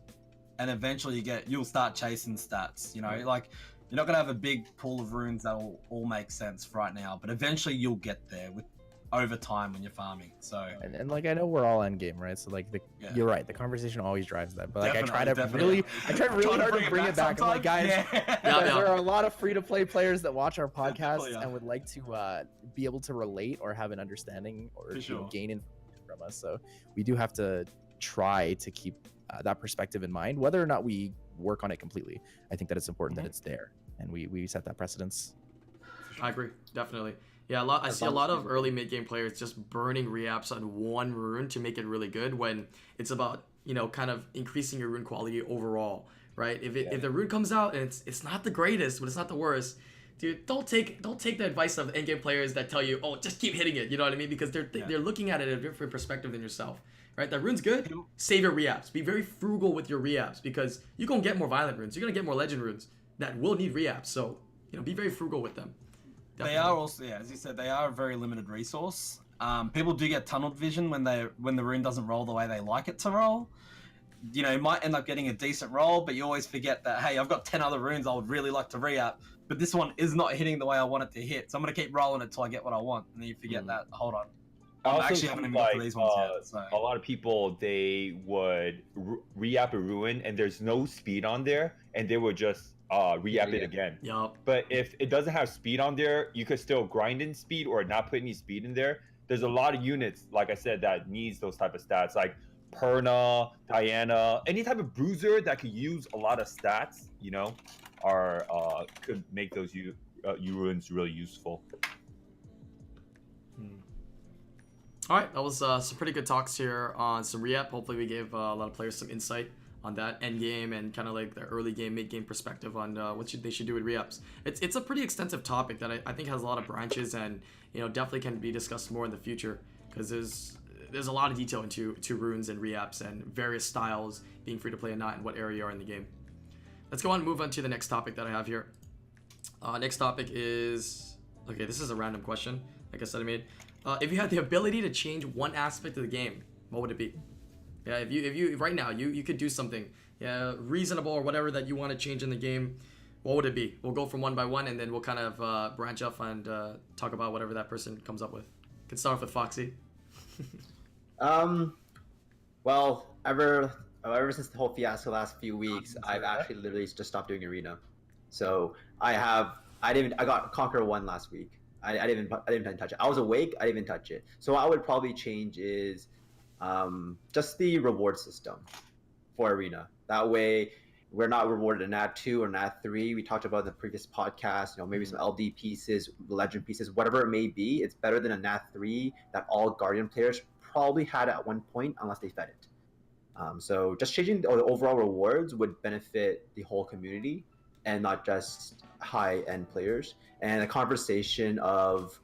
and eventually you'll start chasing stats. You know, like you're not gonna have a big pool of runes that'll all make sense right now, but eventually you'll get there with over time when you're farming. So And like I know we're all end game, right? So like Yeah. you're right. The conversation always drives that. But like I try Definitely. really hard to bring it back. I'm like, guys, Yeah. there are a lot of free to play players that watch our Definitely, podcasts yeah. and would like to be able to relate or have an understanding or For sure. gain information from us. So we do have to try to keep that perspective in mind, whether or not we work on it completely. I think that it's important that it's there, and we set that precedence. I agree, definitely. Yeah, I see a lot of early mid-game players just burning reapps on one rune to make it really good when it's about, kind of increasing your rune quality overall, right? If the rune comes out and it's not the greatest, but it's not the worst, dude, don't take the advice of end-game players that tell you, oh, just keep hitting it, you know what I mean? Because they're looking at it at a different perspective than yourself, right? That rune's good, save your reapps. Be very frugal with your reapps because you're going to get more violent runes. You're going to get more legend runes that will need reapps. So, be very frugal with them. They are also, as you said, they are a very limited resource. People do get tunnel vision when the rune doesn't roll the way they like it to roll. You might end up getting a decent roll, but you always forget that, hey, I've got 10 other runes I would really like to re-up, but this one is not hitting the way I want it to hit, so I'm going to keep rolling it till I get what I want. And then you forget that, hold on. I I also actually think, haven't even got to these ones yet. So. a lot of people, they would re-up a ruin and there's no speed on there, and they would just re-up it again. Yup. But if it doesn't have speed on there, you could still grind in speed or not put any speed in there. There's a lot of units, like I said, that needs those type of stats, like Perna, Diana, any type of bruiser that could use a lot of stats, could make those ruins really useful. All right, that was some pretty good talks here on some reapp. Hopefully we gave a lot of players some insight on that end game and kind of like the early game, mid game perspective on what they should do with reapps. It's a pretty extensive topic that I think has a lot of branches and definitely can be discussed more in the future because there's a lot of detail into runes and reapps and various styles being free to play and not, and what area you are in the game. Let's go on and move on to the next topic that I have here. Next topic is, okay, this is a random question. Like I said, I made. If you had the ability to change one aspect of the game, what would it be? Yeah, if you right now you could do something, reasonable or whatever that you want to change in the game, what would it be? We'll go from one by one and then we'll kind of branch off and talk about whatever that person comes up with. Can start off with Foxy. Well, ever since the whole fiasco last few weeks, I've actually literally just stopped doing arena. So I got Conqueror 1 last week. I didn't even touch it. I was awake. I didn't even touch it. So what I would probably change is just the reward system for arena. That way, we're not rewarded in Nat 2 or Nat 3. We talked about in the previous podcast. Maybe some LD pieces, legend pieces, whatever it may be. It's better than a Nat 3 that all Guardian players probably had at one point, unless they fed it. So just changing the overall rewards would benefit the whole community and not just high-end players. And a conversation of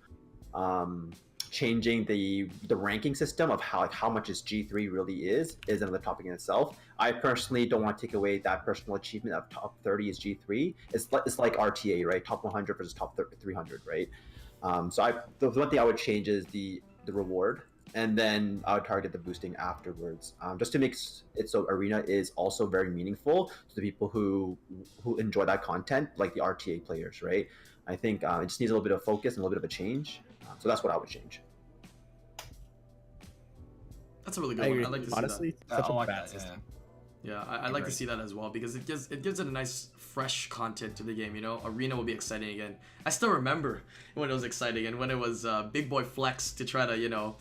changing the ranking system of how much is G3 really is another topic in itself. I personally don't want to take away that personal achievement of top 30 is G3. It's like RTA, right? Top 100 versus top 300, right? So the one thing I would change is the reward, and then I would target the boosting afterwards, just to make it so arena is also very meaningful to the people who enjoy that content, like the RTA players, right? I think it just needs a little bit of focus and a little bit of a change. So that's what I would change. That's a really good I one. agree. I like to Honestly, see such I a like bad that, system. that. Yeah, I like to see that as well because it gives it a nice fresh content to the game. You know, Arena will be exciting again. I still remember when it was exciting and when it was big boy flex to try to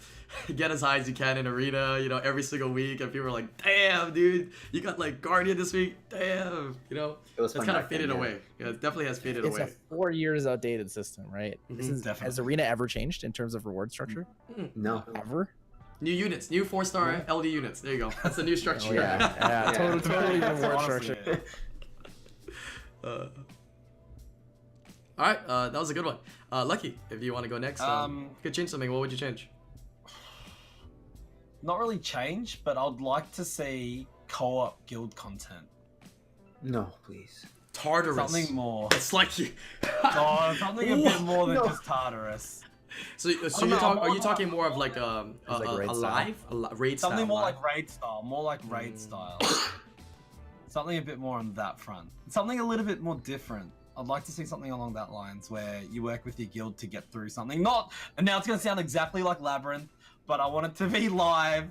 get as high as you can in Arena. Every single week, and people were like, "Damn, dude, you got like Guardian this week. Damn." It was It's fun kind of back then, faded yeah. away. Yeah, it definitely has faded It's away. a 4 years outdated system, right? This is, has Definitely. Arena ever changed in terms of reward structure? No. Ever? New units, new 4-star LD units. There you go. That's the new structure. Oh, yeah, totally reward Honestly, structure. All right, that was a good one. Lucky, if you want to go next, you could change something. What would you change? Not really change, but I'd like to see co-op guild content. No, please. Tartarus. Something more. It's like you. Oh, something a bit more than No. just Tartarus. So you're know, are you talking more of like a raid raid Something style more live? like raid style. More like raid style. Something a bit more on that front. Something a little bit more different. I'd like to see something along that lines where you work with your guild to get through something. And now it's going to sound exactly like Labyrinth, but I want it to be live,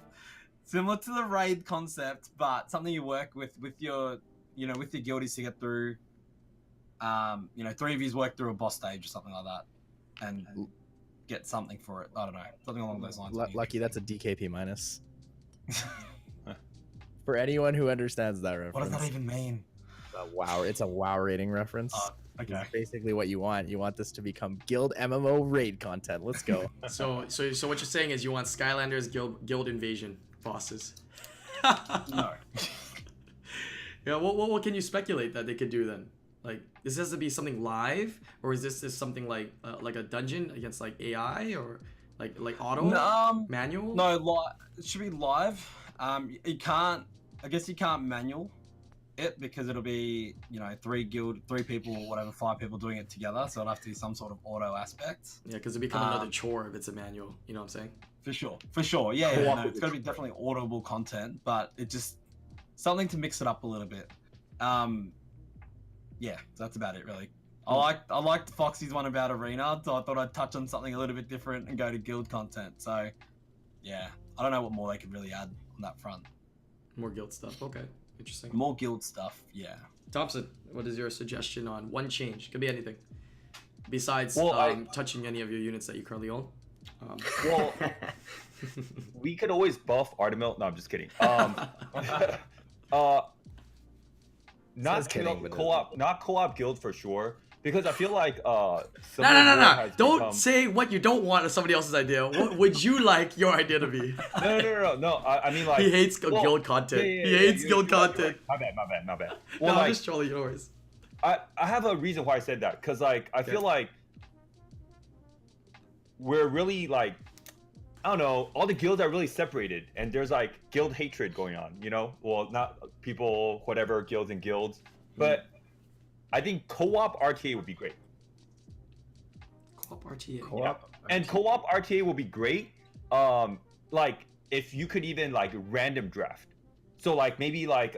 similar to the raid concept, but something you work with your, with your guildies to get through. 3 of yous work through a boss stage or something like that, and get something for it. I don't know, something along those lines. Lucky, that's a DKP minus. For anyone who understands that reference. What does that even mean? It's a WoW rating reference. Okay. It's basically what you want. You want this to become guild MMO raid content. Let's go. So what you're saying is you want Skylanders guild invasion bosses. No. Yeah. What can you speculate that they could do then? Like, this has to be something live, or is this something like a dungeon against like AI or like auto manual? No, it should be live. You can't. I guess you can't manual it because it'll be 3 people or whatever, 5 people doing it together. So it'll have to be some sort of auto aspect. Yeah, because it become another chore if it's a manual. You know what I'm saying? For sure. Yeah. No, it's gonna be definitely audible content, but it just something to mix it up a little bit. Yeah, so that's about it really. I liked Foxy's one about Arena, so I thought I'd touch on something a little bit different and go to guild content. So yeah, I don't know what more they could really add on that front. More guild stuff. Okay, interesting. More guild stuff, yeah. Thompson, what is your suggestion on one change? Could be anything. Besides touching any of your units that you currently own. Well, we could always buff Artemil. No, I'm just kidding. Not co-op guild for sure, because I feel like No. has Don't become... say what you don't want as somebody else's idea. What would you like your idea to be? No. I mean, like, he hates guild content. He hates guild content. Right. My bad. Well, Well, I'm just trolling yours. I have a reason why I said that, because like I feel like we're really like, I don't know, all the guilds are really separated, and there's like guild hatred going on, well, not people, whatever, guilds and guilds, but I think co-op RTA would be great. Co-op RTA. Co-op RTA will be great, like if you could even like random draft, so like maybe like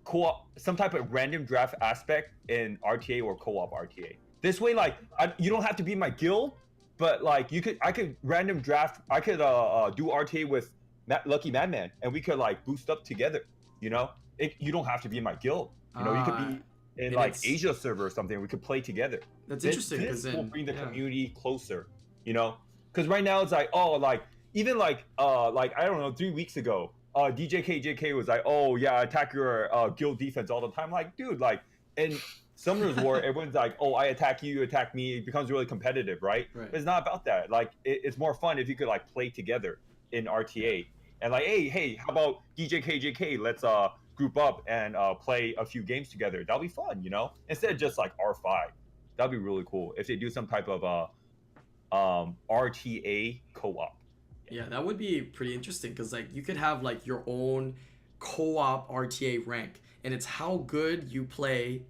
co-op, some type of random draft aspect in RTA or co-op RTA. This way, like, you don't have to be my guild, but like I could random draft. I could do RTA with Luckymadman, and we could like boost up together. You don't have to be in my guild. You could be in like Asia server or something. We could play together. That's interesting because this will bring the community closer. Because right now it's like, even like I don't know, 3 weeks ago, JK was like, oh yeah, attack your guild defense all the time. Like, dude, like in Summoner's War, everyone's like, oh, I attack you, you attack me. It becomes really competitive, right? But it's not about that. Like, it's more fun if you could like play together in RTA and like, hey, how about JK? Let's group up and play a few games together. That'll be fun, Instead of just like R5, that'd be really cool if they do some type of RTA co-op. Yeah, that would be pretty interesting because like you could have like your own co-op RTA rank, and it's how good you play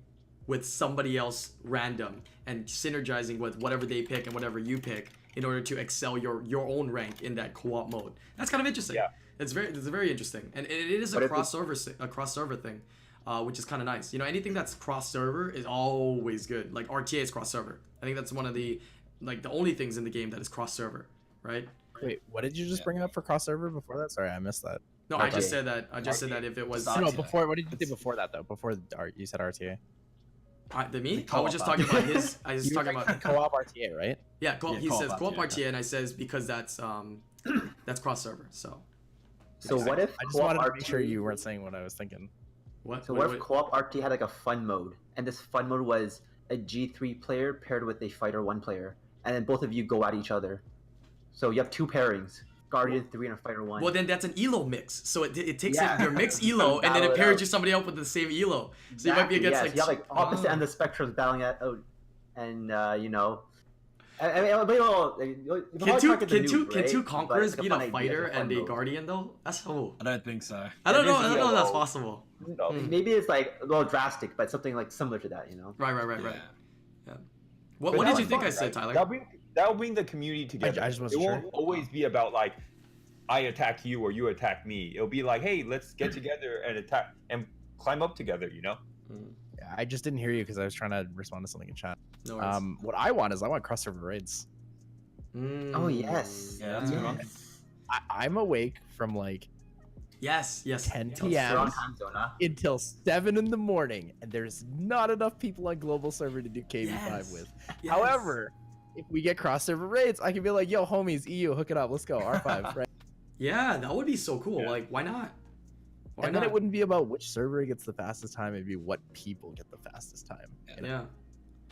with somebody else random and synergizing with whatever they pick and whatever you pick in order to excel your own rank in that co-op mode. That's kind of interesting. Yeah, it's very interesting, and it is a cross server thing, which is kind of nice. Anything that's cross server is always good. Like RTA is cross server. I think that's one of the only things in the game that is cross server, right? Wait, what did you just bring up for crossover before that? Sorry, I missed that. No, I just said that. I just said that if it was Just No, RTA. before. What did you say before that though? Before you said RTA. me, The I was just co-op talking about his. I was You were talking talking about co-op RTA, right? yeah. Co-op, Yeah, he co-op says co-op RTA. RTA, and I says because that's crossover. So So what if I just co-op wanted to make sure RTA you weren't saying what I was thinking. what? So what if co-op RT had like a fun mode, and this fun mode was a G3 player paired with a fighter 1 player, and then both of you go at each other. So you have 2 pairings, Guardian 3 and a fighter 1. Well, then that's an elo mix. So it takes Yeah. your mix elo and then Battle it it pairs out. you somebody up with the same elo. So you might be Exactly, against yes. like you have like opposite end of the spectrums battling it out, and you know. I mean, but, you know, you'll Can probably two target the can two noob, can right? two But conquerors it's like beat fun a idea, fighter it's a fun and a mode. guardian though? That's I don't think so. don't know. is I don't know if that's ELO. possible. No. Hmm. Maybe it's like a little drastic, but something like similar to that, you know. Right. Yeah. Yeah. What But did that's you think fun, I said, right? Tyler? That'll bring the community together. I just wasn't it won't sure. always be about like I attack you or you attack me. It'll be like, hey, let's get together and attack and climb up together. You know. Yeah, I just didn't hear you because I was trying to respond to something in chat. No worries. What I want crossover raids. Oh yes. Yeah, that's a good one. I'm awake from like Yes. 10 You're p.m. on time zone, huh? until 7 in the morning, and there's not enough people on global server to do KV5 Yes. with. Yes. However, if we get crossover raids, I can be like, yo, homies, EU, hook it up, let's go, R5, right? Yeah, that would be so cool. Yeah. Like, why not? Why And not? then it wouldn't be about which server gets the fastest time, it'd be what people get the fastest time. you know? Yeah.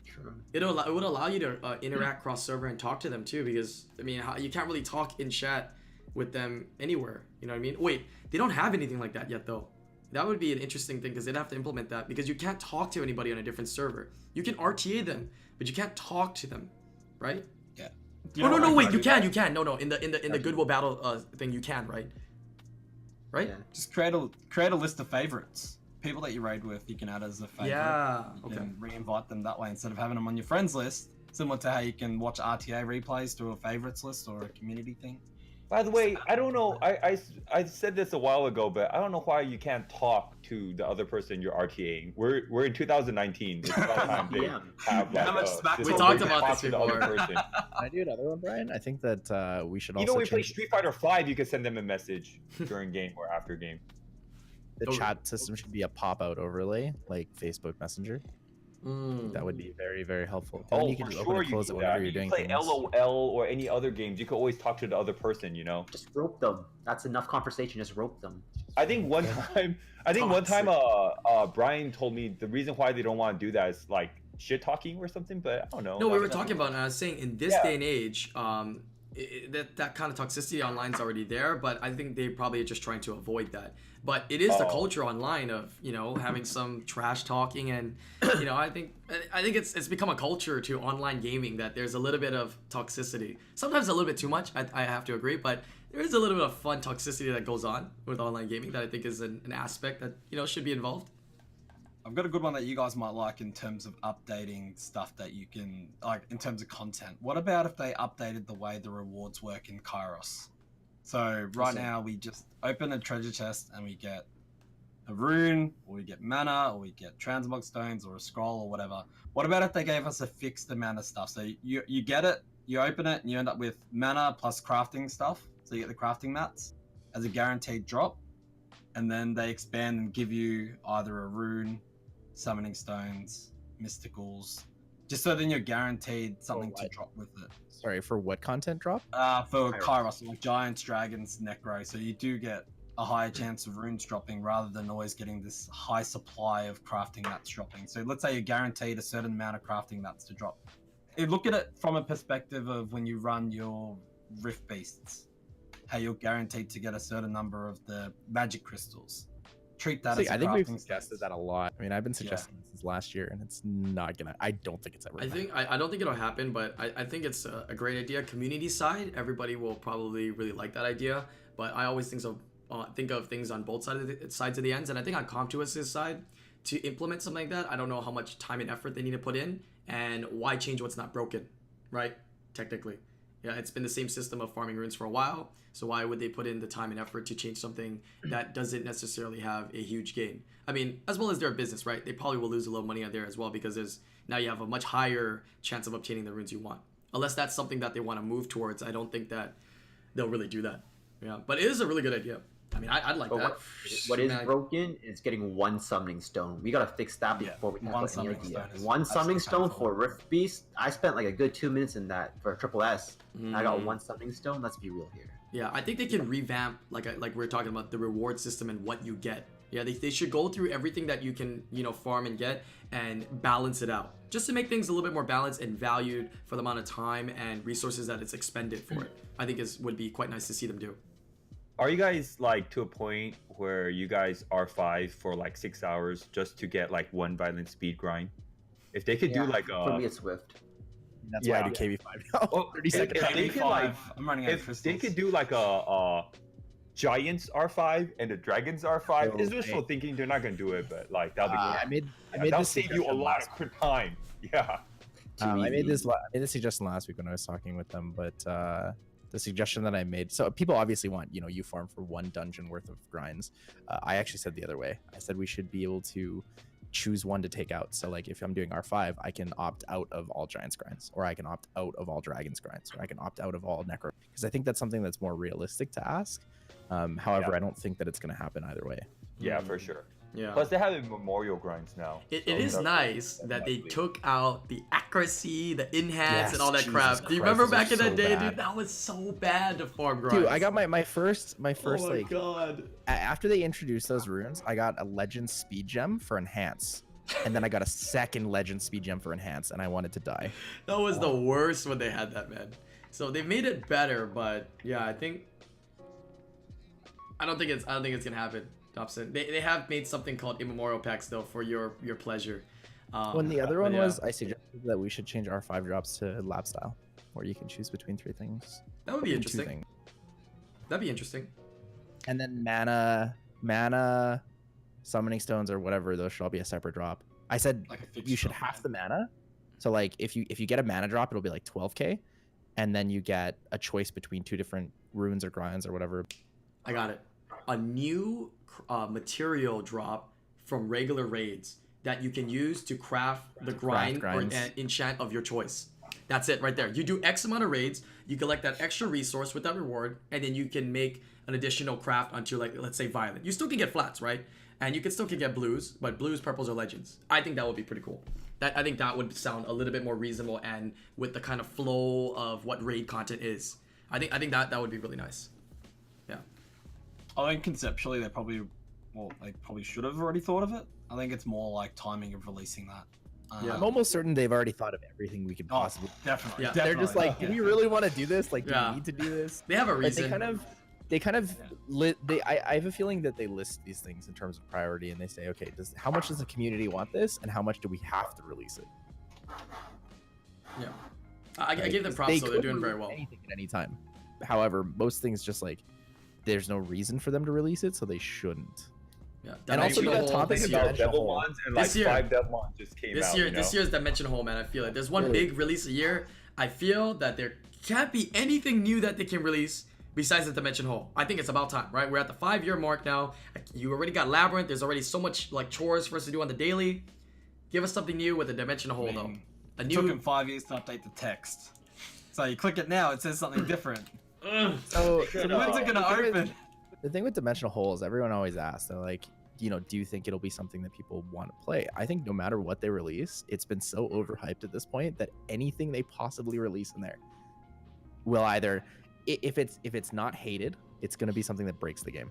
True. It would allow you to interact cross server and talk to them too, because I mean you can't really talk in chat with them anywhere. You know what I mean? Wait, they don't have anything like that yet though. That would be an interesting thing because they'd have to implement that because you can't talk to anybody on a different server. You can RTA them, but you can't talk to them, right? Yeah. Oh no, wait, you can. can. No, in the Goodwill battle thing you can, right? Right? Yeah. Just create a list of favorites. People that you raid with, you can add as a favorite. Yeah. You Okay. can re-invite them that way instead of having them on your friends list. Similar to how you can watch RTA replays through a favorites list or a community thing. By the way, I don't know. I said this a while ago, but I don't know why you can't talk to the other person you're RTAing. We're in 2019. It's about time they Yeah. have like, How much smack this We way talked to about talk this to the other before. person. Can I do another one, Brian? I think that we should also Even when we play change Street Fighter 5, you can send them a message during game or after game. the chat system should be a pop-out overlay, like Facebook Messenger. Mm. That would be very, very helpful. Oh, Then you for can just sure open and you close do it that. whenever You you're doing play things. LOL or any other games. You can always talk to the other person. You know. Just rope them. That's enough conversation. Just rope them. I think one time, Brian told me the reason why they don't want to do that is like shit talking or something. But I don't know. No, we That- were that's- talking about, and I was saying in this Yeah. day and age, that kind of toxicity online is already there, but I think they probably are just trying to avoid that. But it is the Oh. culture online of having some trash talking, and I think it's become a culture to online gaming that there's a little bit of toxicity. Sometimes a little bit too much. I have to agree, but there is a little bit of fun toxicity that goes on with online gaming that I think is an aspect that should be involved. I've got a good one that you guys might like in terms of updating stuff that you can, like in terms of content. What about if they updated the way the rewards work in Kairos? So right now we just open a treasure chest and we get a rune, or we get mana, or we get transmog stones, or a scroll, or whatever. What about if they gave us a fixed amount of stuff? So you get it, you open it, and you end up with mana plus crafting stuff. So you get the crafting mats as a guaranteed drop, and then they expand and give you either a rune, summoning stones, mysticals, just so then you're guaranteed something to what? drop with it. Sorry, for what content drop? For Kairos. Kairos, like giants, dragons, necro, so you do get a higher chance of runes dropping rather than always getting this high supply of crafting mats dropping. So let's say you're guaranteed a certain amount of crafting mats to drop. You look at it from a perspective of when you run your rift beasts, how you're guaranteed to get a certain number of the magic crystals. Treat that See, as a I think we've crafting suggested space. that a lot. I mean, I've been suggesting this since last year, and it's not gonna. I don't think it's ever. I don't think it'll happen, but I think it's a great idea. Community side, everybody will probably really like that idea. But I always think of things on both sides of the ends, and I think on Comtuous' side, to implement something like that, I don't know how much time and effort they need to put in, and why change what's not broken, right? Technically, yeah, it's been the same system of farming runes for a while. So why would they put in the time and effort to change something that doesn't necessarily have a huge gain? I mean, as well as their business, right? They probably will lose a little money out there as well because now you have a much higher chance of obtaining the runes you want. Unless that's something that they want to move towards, I don't think that they'll really do that. Yeah, but it is a really good idea. I mean, I'd like But that. what is Man, broken is getting one summoning stone. We gotta fix that Yeah, before we can one put any summoning idea. stone is One summoning absolutely stone for Rift Beast. I spent like a good 2 minutes in that for triple S. I got Mm. one summoning stone. Let's be real here. Yeah, I think they can revamp like we are talking about the reward system and what you get. Yeah, they should go through everything that you can, you know, farm and get and balance it out. Just to make things a little bit more balanced and valued for the amount of time and resources that it's expended for it. I think would be quite nice to see them do. Are you guys like to a point where you guys R5 for like 6 hours just to get like one violent speed grind? If they could do like For me, a it's Swift. That's why I Yeah. do KV5 now. Oh, 30 if seconds. they could, like, I'm running out of if crystals. they could do like a Giants R5 and a Dragons R5, Oh, it's wishful hey. thinking they're not gonna do it, but like that'll be I good. made Yeah, this that'll save you a suggestion lot last of time. Yeah. I made easy. this suggestion last week when I was talking with them, but the suggestion that I made, so people obviously want, you know, you farm for one dungeon worth of grinds. I actually said the other way. I said we should be able to choose one to take out. So like if I'm doing R5, I can opt out of all Giants grinds, or I can opt out of all Dragons grinds, or I can opt out of all Necro, because I think that's something that's more realistic to ask. However, Yeah. I don't think that it's going to happen either way. Yeah, for sure. Yeah. Plus they have memorial grinds now. It so is that's- nice that's that they lovely. took out the accuracy, the inhats, Yes, and all that Jesus crap. Do you Christ, remember those are back in the so day, bad. dude? That was so bad to farm grinds. Dude, I got my first Oh my like god. after they introduced those runes, I got a legend speed gem for enhance, and then I got a second legend speed gem for enhance, and I wanted to die. That was the worst when they had that, man. So they made it better, but yeah, I don't think it's gonna happen, Thompson. They have made something called immemorial packs though for your pleasure. When the other but one yeah. was, I suggested that we should change our 5 drops to lab style, where you can choose between 3 things. That would be Two interesting. things. That'd be interesting. And then mana, summoning stones or whatever, those should all be a separate drop. I said Like a fixed you should drop, half yeah. the mana. So like if you get a mana drop, it'll be like 12k, and then you get a choice between 2 different runes or grinds or whatever. I got it. A new material drop from regular raids that you can use to craft the grind or grinds. enchant of your choice. That's it right there. You do X amount of raids, you collect that extra resource with that reward, and then you can make an additional craft onto, like, let's say violet. You still can get flats, right? And you can still get blues, but blues, purples, or legends. I think that would be pretty cool. I think that would sound a little bit more reasonable and with the kind of flow of what raid content is. I think that would be really nice. Yeah. I think conceptually they probably should have already thought of it. I think it's more like timing of releasing that. Yeah. I'm almost certain they've already thought of everything we could Oh, possibly. definitely. Yeah. They're just like, do we really want to do this? Like, do Yeah. we need to do this? They have a Like, reason. they kind of I have a feeling that they list these things in terms of priority, and they say, okay, how much does the community want this, and how much do we have to release it? Yeah. I Right? give them 'Cause props, they so they're could doing very release well. Anything at any time. However, most things just like there's no reason for them to release it, so they shouldn't. Yeah. And also Dimensional that Hole topic this about year. Dimensional Devil Hole. Mons and like This year- 5 Devil Mons just came This out. year, you know? this year's Dimension Hole, man. I feel it. There's one Really? big release a year. I feel that there can't be anything new that they can release besides the Dimension Hole. I think it's about time, right? We're at the 5-year mark now. You already got Labyrinth. There's already so much like chores for us to do on the daily. Give us something new with the Dimension Hole, though. A It took new. him 5 years to update the text. So you click it now, it says something different. Ugh. So When's it gonna open? The thing with Dimensional Hole is everyone always asks, they're like, you know, do you think it'll be something that people want to play? I think no matter what they release, it's been so overhyped at this point that anything they possibly release in there will either, if it's not hated, it's going to be something that breaks the game.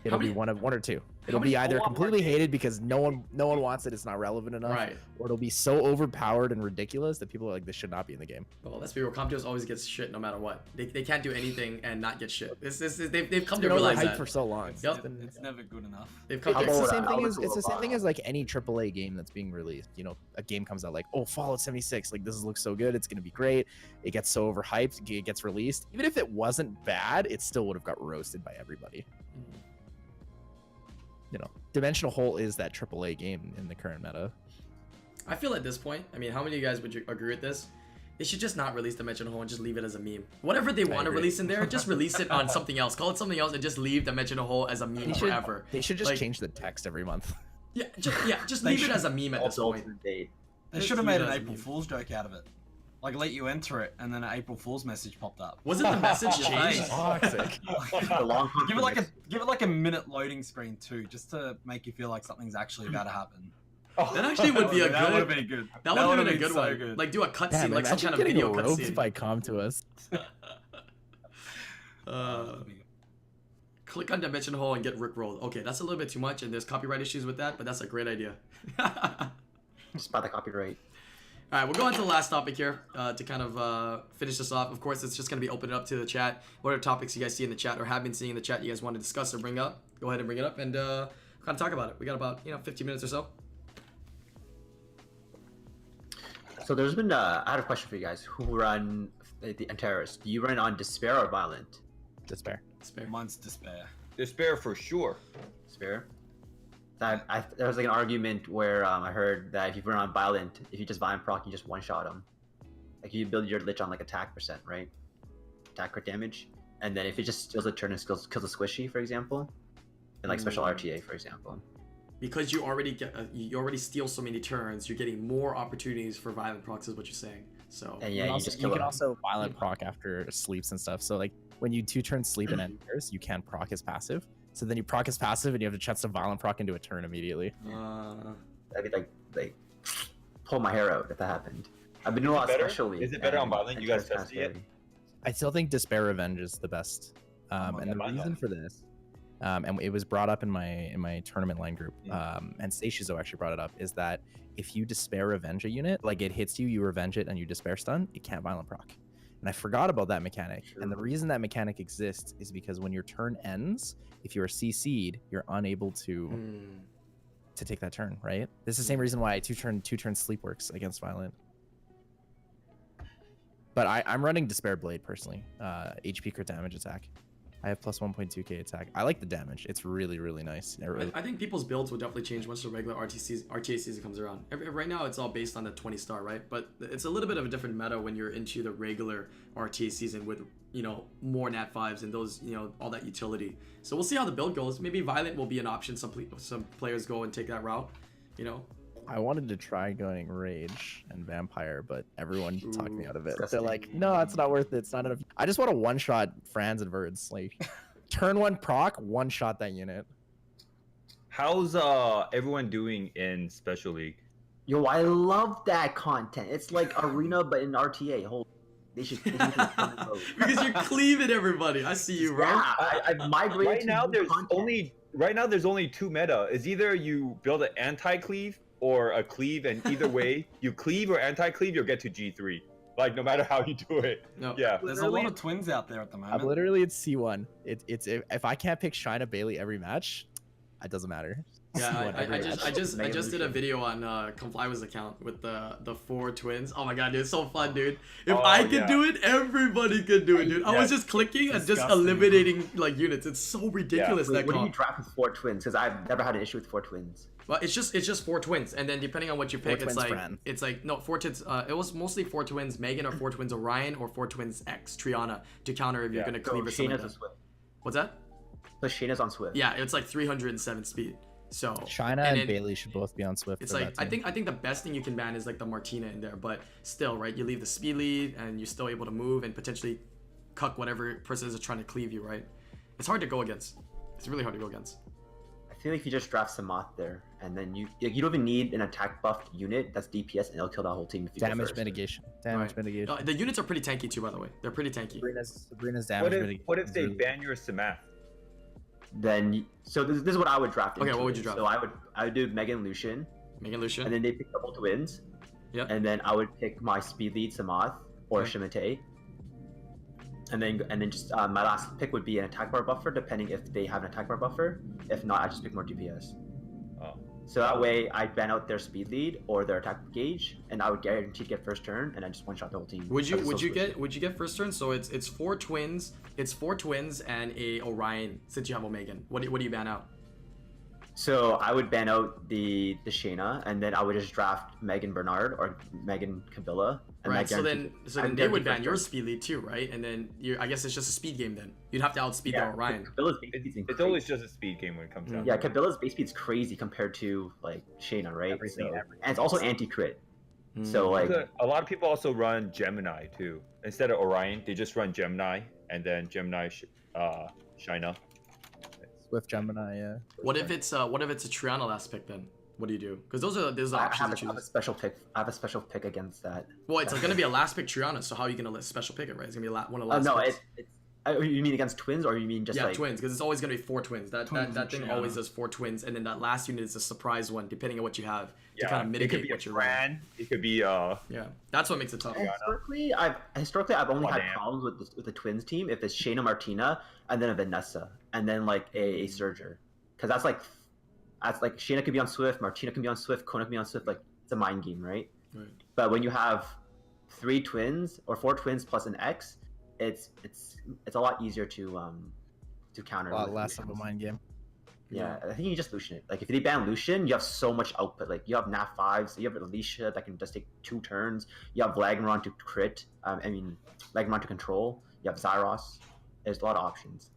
It'll many- be one or two. It'll many be either co-op completely hated because no one wants it, it's not relevant enough, Right. or it'll be so overpowered and ridiculous that people are like, this should not be in the game. Well, let's be real. Comptios always gets shit no matter what. They can't do anything and not get shit. They've come to It's been realize overhyped that. for so long. It's Yep. been- It's never good enough. They've come How to It's the about- same I thing would as go it's the same about- thing as like any AAA game that's being released. You know, a game comes out like, oh, Fallout 76, like this looks so good, it's gonna be great. It gets so overhyped, it gets released. Even if it wasn't bad, it still would have got roasted by everybody. You know, Dimensional Hole is that AAA game in the current meta. I feel at this point, I mean, how many of you guys would you agree with this? They should just not release Dimension Hole and just leave it as a meme. Whatever they want to agree. release in there, just release it on something else. Call it something else and just leave Dimension Hole as a meme forever. They should just Like- change the text every month. Yeah, just They leave it should as a meme at this Also, point. alternate date. They Just should have leave made it an as a April meme. Fool's joke out of it. like let you enter it, and then an April Fool's message popped up. Wasn't the message changed? Toxic. The long Give it like a minute loading screen too, just to make you feel like something's actually about to happen. That actually would be a That would have good. been good. That would have been a been good so one. good. Like do a cutscene, Damn, like some imagine kind of getting video roped cutscene. by com to us. Click on Dimension Hole and get rickrolled. Okay, that's a little bit too much, and there's copyright issues with that, but that's a great idea. Just by the copyright. All right, we'll go on to the last topic here to kind of finish this off. Of course, it's just going to be opened up to the chat. What are topics you guys see in the chat or have been seeing in the chat you guys want to discuss or bring up? Go ahead and bring it up and kind of talk about it. We got about 15 minutes or so. So there's been I had a question for you guys who run the Antares. Do you run on Despair or Violent? Despair. Spare. Mine's Despair. Despair for sure. Despair. There was like an argument where I heard that if you run on Violent, if you just Violent proc, you just one-shot them. Like you build your Lich on like attack percent, right? Attack crit damage. And then if it just steals a turn and kills a squishy, for example, and like special RTA, for example. Because you already steal so many turns, you're getting more opportunities for violent procs, is what you're saying. So And yeah, you just you kill can them. also violent proc after sleeps and stuff. So like when you 2-turn sleep and enters, you can proc his passive. So then you proc his passive and you have a chance to violent proc into a turn immediately. That'd be like pull my hair out if that happened. I've been doing a lot better? especially. Is it better on Violent? You guys tested it? I still think Despair Revenge is the best. Oh, And the mine reason not. for this, and it was brought up in my tournament line group, and Seishizo actually brought it up, is that if you Despair Revenge a unit, like it hits you, you revenge it, and you Despair stun, it can't violent proc. And I forgot about that mechanic. And the reason that mechanic exists is because when your turn ends, if you're CC'd, you're unable to take that turn, right? This is the same reason why 2-turn sleep works against violent. But I'm running Despair Blade personally. HP crit damage attack. I have plus 1.2k attack. I like the damage. It's really, really nice. I think people's builds will definitely change once the regular RTA season comes around. Right now, it's all based on the 20-star, right? But it's a little bit of a different meta when you're into the regular RTA season with, more Nat 5s and those, all that utility. So we'll see how the build goes. Maybe Violent will be an option. Some players go and take that route, I wanted to try going Rage and Vampire, but everyone talked me out of it. disgusting. They're like, no, it's not worth it. It's not enough. I just want to one-shot Franz and Verds. Like, turn 1 proc, one-shot that unit. How's everyone doing in Special League? Yo, I love that content. It's like Arena, but in RTA. They should do this on the road. Because you're cleaving everybody. I see you, bro. Yeah, I've migrated Right to now, new there's content. only 2 meta. Is either you build an anti-cleave or a cleave, and either way, you cleave or anti-cleave, you'll get to G3. Like no matter how you do it. No. Yeah. There's a lot of twins out there at the I'm moment. literally at C1. It's if I can't pick Shina Bailey every match, it doesn't matter. Yeah, C1 every match. I just did a video on Complywa's account with the 4 twins. Oh my god, dude, it's so fun, dude. If Oh, I could yeah. do it, everybody could do it, dude. I was Yeah. just clicking and just Disgusting. eliminating like units. It's so ridiculous Wait, that what do you comp. draft with 4 twins? Because I've never had an issue with 4 twins. Well, it's just 4 twins, and then depending on what you pick, Four it's twins, like Fran. it's like no 4 twins. It was mostly 4 twins Megan or 4 twins Orion or 4 twins X Triana to counter if you're Yeah. gonna So cleave or something Shayna's like on that. Swift. What's that? So Shayna's on Swift. Yeah, it's like 307 speed. So Shina and Bailey should both be on Swift. it's for like that team. I think the best thing you can ban is like the Martina in there, but still, right? You leave the speed lead and you're still able to move and potentially cuck whatever person is trying to cleave you, right? It's hard to go against. It's really hard to go against. I feel like you just draft Samoth there, and then you don't even need an attack buffed unit that's DPS, and it'll kill that whole team if you go Damage first. mitigation. Damage Right. mitigation. The units are pretty tanky too, by the way. They're pretty tanky. Sabrina's damage mitigation. What if they is really- ban your Samath? Then so this is what I would draft. Okay, into what would it. you draft? So I would do Megan Lucian, Megan Lucian. and then they pick double twins. Yep. And then I would pick my speed lead Samoth or Okay. Shimate. And then just my last pick would be an attack bar buffer, depending if they have an attack bar buffer. If not, I just pick more DPS. Oh. So that way I ban out their speed lead or their attack gauge, and I would guarantee to get first turn, and I just one shot the whole team. Would you That's so would you get first turn? So it's 4 twins. It's 4 twins and a Orion since you have Omegan. What do you ban out? So I would ban out the Shayna, and then I would just draft Megan Bernard or Megan Kabila. And Right. I So guarantee- then I they would guarantee ban first your turn. speed lead too, right? And then I guess it's just a speed game then. You'd have to outspeed the Orion. Kabila's base speed's It's crazy. always just a speed game when it comes down. Yeah, Kabila's base speed's crazy compared to like Shayna, right? Everything, So- everything. and it's also anti-crit. So like, A lot of people also run Gemini too. Instead of Orion, they just run Gemini and then Gemini, Shina. Swift Gemini, yeah. What if it's a Triana last pick then? What do you do? Because those are I options have, to I have a choose. special pick. I have a special pick against that. Well, it's gonna be a last pick Triana, so how are you gonna special pick it, right? It's gonna be one of the last No, picks. you mean against twins, or you mean just Yeah, like twins, because it's always gonna be 4 twins. That Twins thing and always Triana. does 4 twins, and then that last unit is a surprise one, depending on what you have to kind of it mitigate could be what a you're running. Fran. It could be Yeah, that's what makes it tough. Historically, I've only had damn. problems with the twins team if it's Shayna Martina and then a Vanessa and then like a Surger, because that's like Shayna could be on Swift, Martina can be on Swift, Kona can be on Swift. Like it's a mind game, right? Right. But when you have 3 twins or 4 twins plus an X, it's a lot easier to counter. A lot with less of a Lucians. mind game. Yeah, I think you just Lucian it. Like if they ban Lucian, you have so much output. Like you have Nat 5s, you have Alicia that can just take 2 turns. You have Lagmaron to crit. Lagmaron to control. You have Zyros. There's a lot of options.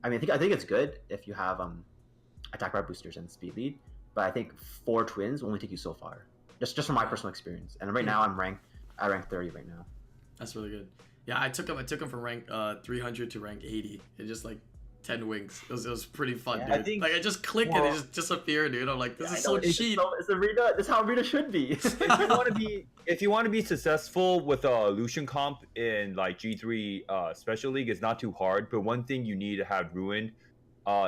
I think it's good if you have attack bar boosters and speed lead, but I think 4 twins will only take you so far. Just from my personal experience. And right now I rank 30 right now. That's really good. Yeah, I took him from rank 300 to rank 80 in just like 10 wings. It was pretty fun, Yeah, dude. I think- Like I just click and it just disappeared, dude. I'm like, this is so cheap. It's Arena. This is how Arena should be. if you want to be successful with a Lucian comp in like G3 Special League, it's not too hard. But one thing you need to have ruined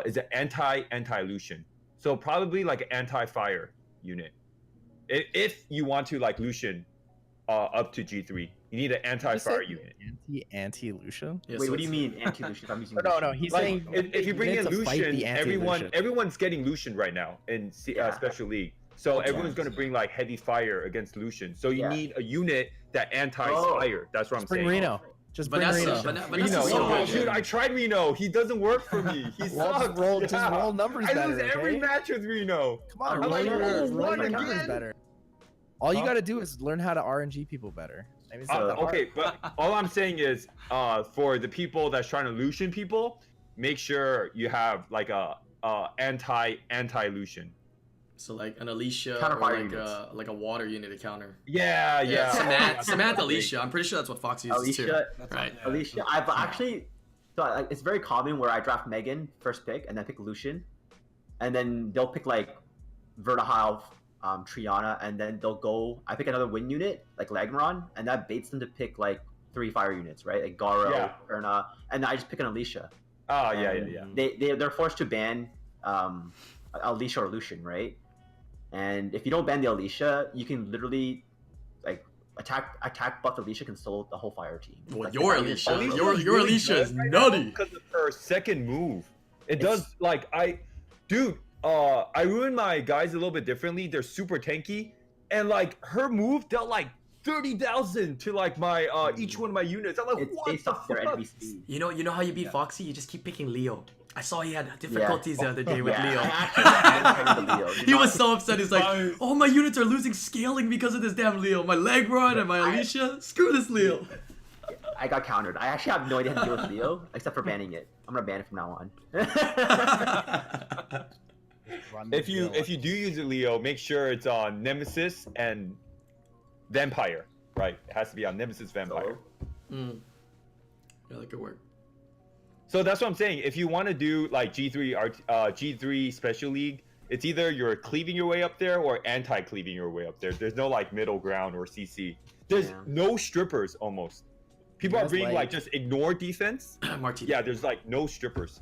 is an anti Lucian. So probably like an anti-fire unit. If you want to like Lucian up to G3, you need an anti-fire unit. Anti Lucian? Yeah, Wait, so what do you it's- mean anti-Lucian? I'm using No, Lucian. he's Like, saying if you bring in to fight Lucian, the anti-Lucian. everyone's getting Lucian right now in Special League. So Okay. everyone's going to bring like heavy fire against Lucian. So you Yeah. need a unit that anti-fire. That's what I'm Bring saying. Reno. Just But bring that's Reno. but Reno, that's so oh, good. dude, I tried Reno. He doesn't work for me. He Well, sucks. just roll numbers I better, lose every okay? match with Reno. Come on, I'm roll like, your oh, roll one your numbers again? better. All you Huh? gotta do is learn how to RNG people better. I mean, it's not that hard. Okay, but all I'm saying is, for the people that's trying to Lucian people, make sure you have like a anti Lucian. So like an Alicia Counter or fire like units. like a water unit to counter. Yeah. Samantha Alicia. I'm pretty sure that's what Foxy uses too. Alicia, Right. Alicia. I've actually thought like, it's very common where I draft Megan first pick and then pick Lucian, and then they'll pick like Vertihile, Triana, and then they'll go. I pick another win unit like Lagmaron, and that baits them to pick like 3 fire units, right? Like Garo, Yeah. Erna, and then I just pick an Alicia. Oh, And yeah. They're forced to ban Alicia or Lucian, right? And if you don't ban the Alicia, you can literally like attack buff Alicia can solo the whole fire team. Well, Like, your the- Alicia, Alicia's your really Alicia is good right now nutty. because of her second move. It It's- does like I ruined my guys a little bit differently. They're super tanky, and like her move dealt like 30,000 to like my each one of my units. I'm like, It's what based the off their fuck? enemy speed. You know how you beat Foxy? You just keep picking Leo. I saw he had difficulties the other day with Yeah, Leo. I actually Leo. He was so upset. He's like, No. "Oh, my units are losing scaling because of this damn Leo. My leg run and my Alicia. Screw this Leo." I got countered. I actually have no idea how to deal with Leo except for banning it. I'm gonna ban it from now on. Run the If you drill. do use a Leo, make sure it's on Nemesis and Vampire. Right, it has to be on Nemesis Vampire. Mm. Yeah, that could work. So that's what I'm saying. If you want to do like G3 Special League, it's either you're cleaving your way up there or anti-cleaving your way up there. There's no like middle ground or CC. There's Yeah. no strippers almost. People are That's being like- like just ignore defense. Martina. Yeah, there's like no strippers.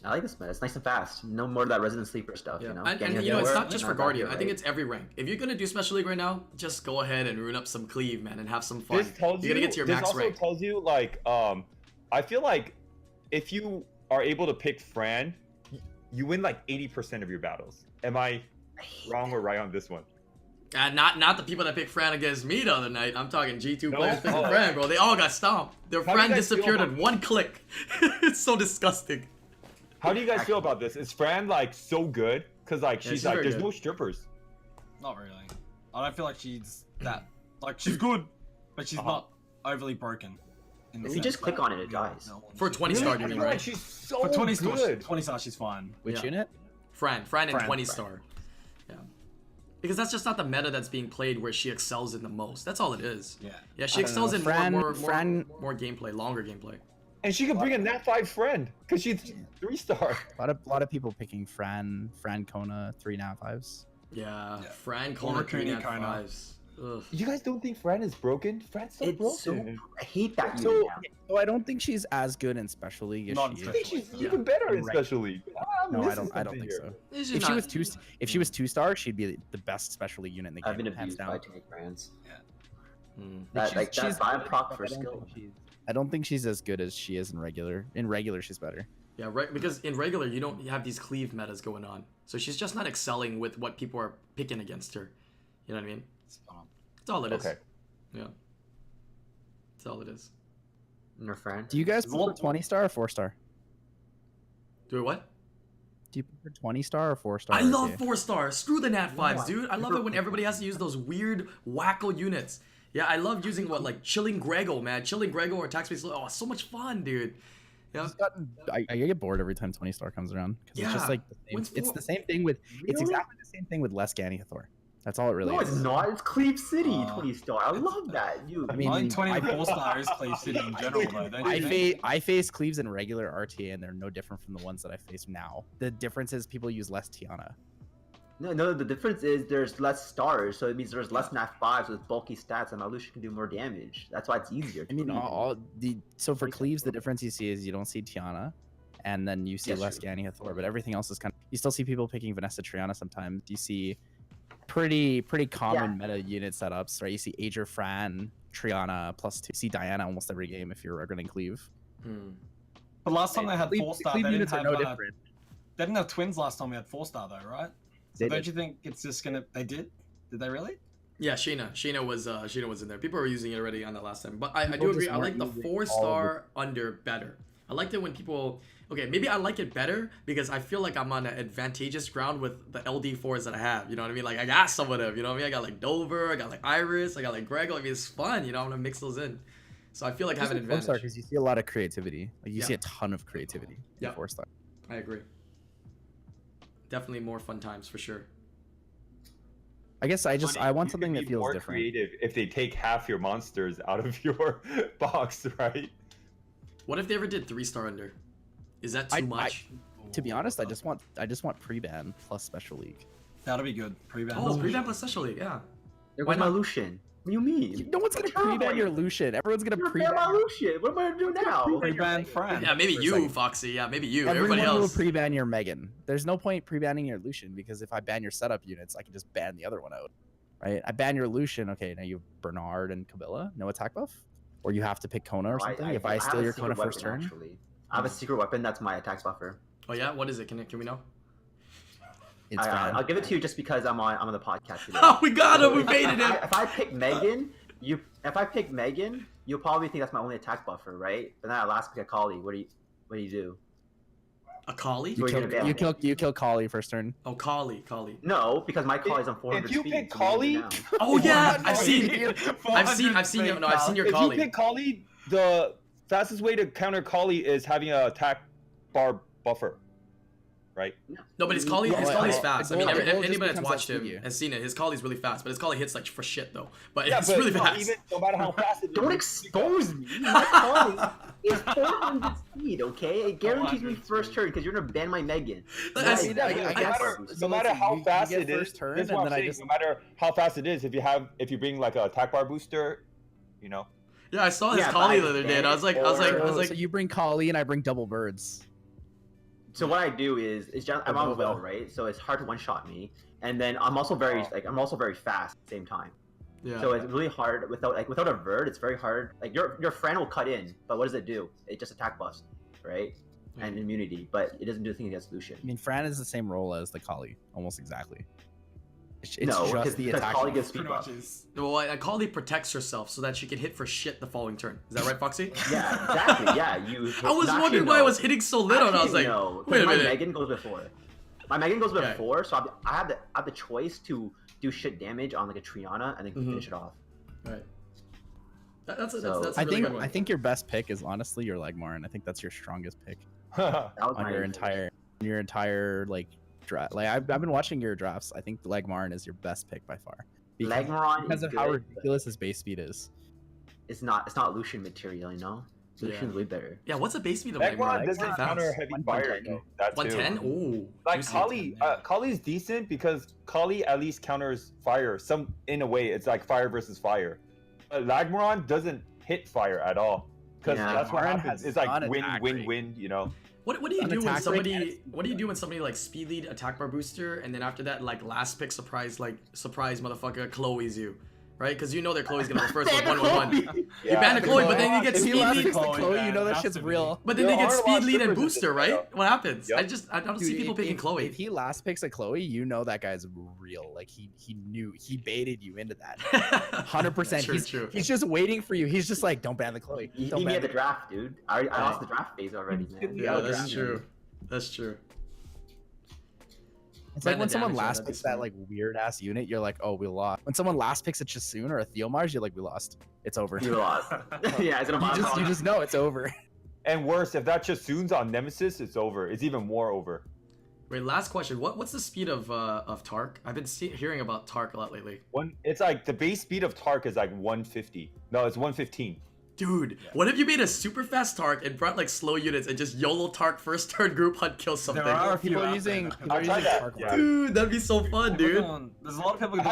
I like this man. It's nice and fast. No more of that resident sleeper stuff. Yeah. You know. And Getting you know, it's everywhere, not just and for I'm back Guardian. here, I think right? it's every rank. If you're gonna do Special League right now, just go ahead and rune up some Cleave, man, and have some fun. This tells You're gonna get to your this max also rank. tells you like I feel like if you are able to pick Fran, you win like 80% of your battles. Am I wrong or right on this one? Not the people that picked Fran against me the other night. I'm talking G2 No? players picking Oh. Fran, bro. They all got stomped. Their How do you Fran guys feel disappeared about- in one click. It's so disgusting. How do you guys feel about this? Is Fran like so good? Cause like Yeah, she's she's like very there's good. no strippers. Not really. I don't feel like she's that. Like she's good, but she's Uh-huh. not overly broken. in the If you sense just click that on it, it dies. no one For should- 20 star, you I mean, feel like right? she's so For 20 good. star, 20 star, she's fine. Which Yeah. unit? Fran and Fran. 20 star. Yeah. Because that's just not the meta that's being played where she excels in the most. That's all it is. Yeah. Yeah, she I don't excels know. in more Fran- gameplay, longer gameplay. And she could bring a Nat 5 friend because she's 3-star. A lot of people picking Fran Kona 3 Nat 5s. Yeah, Fran Kona Or 3 Kuni Nat Kona. 5s. Ugh. You guys don't think Fran is broken? Fran's so It's broken. so I hate that So, unit now. so I don't think she's as good in Special League as Not in she I is. think she's even better in Right. Special League. No, I don't think so. It's just If she not- was if she was 2-star, she'd be the best Special League unit in the game. I've been hands abused by down. too many brands. Hmm. That like She's- that buy proc but for I don't skill. think I don't think she's as good as she is in regular. In regular, she's better. Yeah, right. Because in regular, you don't have these cleave metas going on, so she's just not excelling with what people are picking against her. You know what I mean? That's all it is. Okay. Yeah. That's all it is. Your friend. Do you guys prefer 20-star or 4-star? Do it what? Do you prefer 20-star or 4-star? I love RTA? 4-star. Screw the Nat 5s, No, dude. I love it when everybody has to use those weird wacko units. Yeah, I love using like Chilling Greggle, man. Chilling Greggle or attack space. Oh, it's so much fun, dude. Yeah. I get bored every time 20-star comes around because it's Yeah. just like When's it's four- the same thing with it's exactly the same thing with less Hathor. That's all it really No, is. it's not. It's Cleave City, Uh, 20-star. I love that. You. I mean, I think 20 I- and 4-star is Cleave City in general, though. Don't you think? I face Cleaves in regular RTA and they're no different from the ones that I face now. The difference is people use less Tiana. No. The difference is there's less stars, so it means there's less Nat 5s with bulky stats, and Alucia can do more damage. That's why it's easier. I mean, Cleave. so for Cleaves, the difference you see is you don't see Tiana, and then you see Yes, less true. Hathor, but everything else is kind of. You still see people picking Vanessa Triana sometimes. You see pretty common meta unit setups, right? You see Ager Fran, Triana +2. You see Diana almost every game if you're running Cleave. Hmm. But last time they had Cleave 4-star, Cleave they didn't units are have no different. they didn't have twins last time we had 4-star though, right? So They don't did. you think it's just gonna? They did? Did they really? Yeah, Sheena was in there. People were using it already on that last time. But I People do agree. just I like the weren't using 4-star under better. I liked it when people. Okay, maybe I like it better because I feel like I'm on an advantageous ground with the LD4s that I have. You know what I mean? Like I got some of them. You know what I mean? I got like Dover, I got like Iris, I got like Greg. I mean, it's fun. You know, I'm gonna mix those in. So I feel like I have an advantage. because you see a lot of creativity. Like you Yeah. see a ton of creativity. Yeah. In 4-star. I agree. Definitely more fun times for sure. I guess I want You something could that be feels more different. creative if they take half your monsters out of your box, right? What if they ever did 3-star under? Is that too much? To be honest, I just want pre-ban plus Special League. That'll be good. Pre-ban. Oh, pre-ban plus Special League, yeah. There why goes my not? Lucian. What do you mean? No one's gonna pre-ban your Lucian. Everyone's gonna You're pre-ban. my Lucian. What am I gonna do now? Pre-ban Fran. Yeah, maybe For a you, second. Foxy. Yeah, maybe you. Everyone Everybody will else. pre-ban your Megan. There's no point pre-banning your Lucian because if I ban your setup units, I can just ban the other one out. Right? I ban your Lucian. Okay, now you have Bernard and Kabila. No attack buff, or you have to pick Kona or No, something. If I have steal a your secret Kona first weapon, turn, Actually. I have a secret weapon that's my attacks buffer. Oh yeah, what is it? Can we know? it's fine. I'll give it to you just because I'm on the podcast today. Oh, we got him. We baited him. If I pick Megan, you'll probably think that's my only attack buffer, right? But then I last pick a Kali. What do you do? A Collie? So you're gonna ban You kill Kali first turn. Oh, Collie. No, because my Kali's on 400 If you speed. pick so you Kali- can get down. Oh yeah, I've seen. 400 I've seen your. No, I've seen your If Collie. you pick Kali, the fastest way to counter Kali is having an attack bar buffer, right? No, but his Collie, his Well, Collie's the fast. I goal- mean, the goal just anybody that's becomes watched that him studio. has seen it. His Collie's really fast, but his Collie hits like for shit though. But Yeah, it's but really no, fast. even no matter how fast it is. Don't expose me. My Kali is 400 speed, okay? It guarantees me 400 first turn because you're gonna ban my Megan. I Why see is that. that I- a I- attack matter, buffer? no matter how you fast get it is, first turn, this is and what then I'm I saying, just- no matter how fast it is, if you bring like a attack bar booster, you know. Yeah, I saw his Yeah, Collie but the other day, and I was like, So you bring Kali and I bring double birds. So what I do is just I'm on well, right? So it's hard to one-shot me, and then I'm also very fast at the same time. yeah. So it's really hard without a vert. It's very hard. Like your friend will cut in, but what does it do? It just attack buffs, right? And immunity, but it doesn't do anything against Lucian. I mean, Fran is the same role as the Kali, almost exactly. It's No, just the attack. Kali buff. gives speed Pretty buff. much is. Well, a Collie protects herself so that she can hit for shit the following turn. Is that right, Foxy? Yeah, exactly. Yeah, you. I was actually, wondering why I no. was hitting so little, and I was Actually, like, no, 'cause wait a my minute. Megan goes before. My Megan goes Okay. before, so I have the choice to do shit damage on like a Triana and then Mhm. finish it off. Right. That's a So- really I good one. think your best pick is honestly your Legmarin. I think that's your strongest pick That was on my your entire like draft. Like I've been watching your drafts. I think Legmarin is your best pick by far. Legmarin Because is of how good, ridiculous his base speed is. It's not Lucian material, you know. Lucian's way better. Yeah, what's the base speed of Legmon Legmarin? doesn't Pretty counter fast. heavy 110. fire though. That too. 110? Ooh. Like juicy. Kali, Kali's decent because Kali at least counters fire. Some in a way, it's like fire versus fire. But Lagmaron doesn't hit fire at all because Yeah. that's what Lagmaron happens. has It's like win, non-attack win, rate. win. You know. What do you An do when attack rate somebody and what do you do when somebody like speed lead attack bar booster and then after that like last pick surprise motherfucker Chloe's you, right? Because you know that Chloe's gonna go first with 1-1-1. You ban a Chloe, but then you get If he speed last lead. picks the Chloe, Chloe, you man, know that has shit's to be. real. But then There they get are a lot speed of lead and strippers in booster, this right? meta. What happens? Yep. I don't see Dude, people picking Chloe. If he last picks a Chloe, you know that guy's real. Like he knew, he baited you into that. 100%. True, He's true. he's just waiting for you. He's just like, don't ban the Chloe. You Don't beat me ban at the draft, dude. I lost the draft phase already, man. Yeah, that's draft. true. That's true. It's Ban like the when someone damage, last that'd be picks that smart. like weird ass unit, you're like, oh, we lost. When someone last picks a Chasun or a Theomars, you're like, we lost. It's over. You lost. Yeah, it's gonna You just know it's over. And worse, if that Chasun's on Nemesis, it's over. It's even more over. Wait, last question. What's the speed of Tark? I've been hearing about Tark a lot lately. It's like the base speed of Tark is like 150. No, it's 115. Dude, what if you made a super fast Tark and brought like slow units and just YOLO Tark first turn group hunt kill something? There are a few People are out using, there. people are I'll try using that, Tark yeah. Dude, that'd be so fun, dude. There's a lot of people I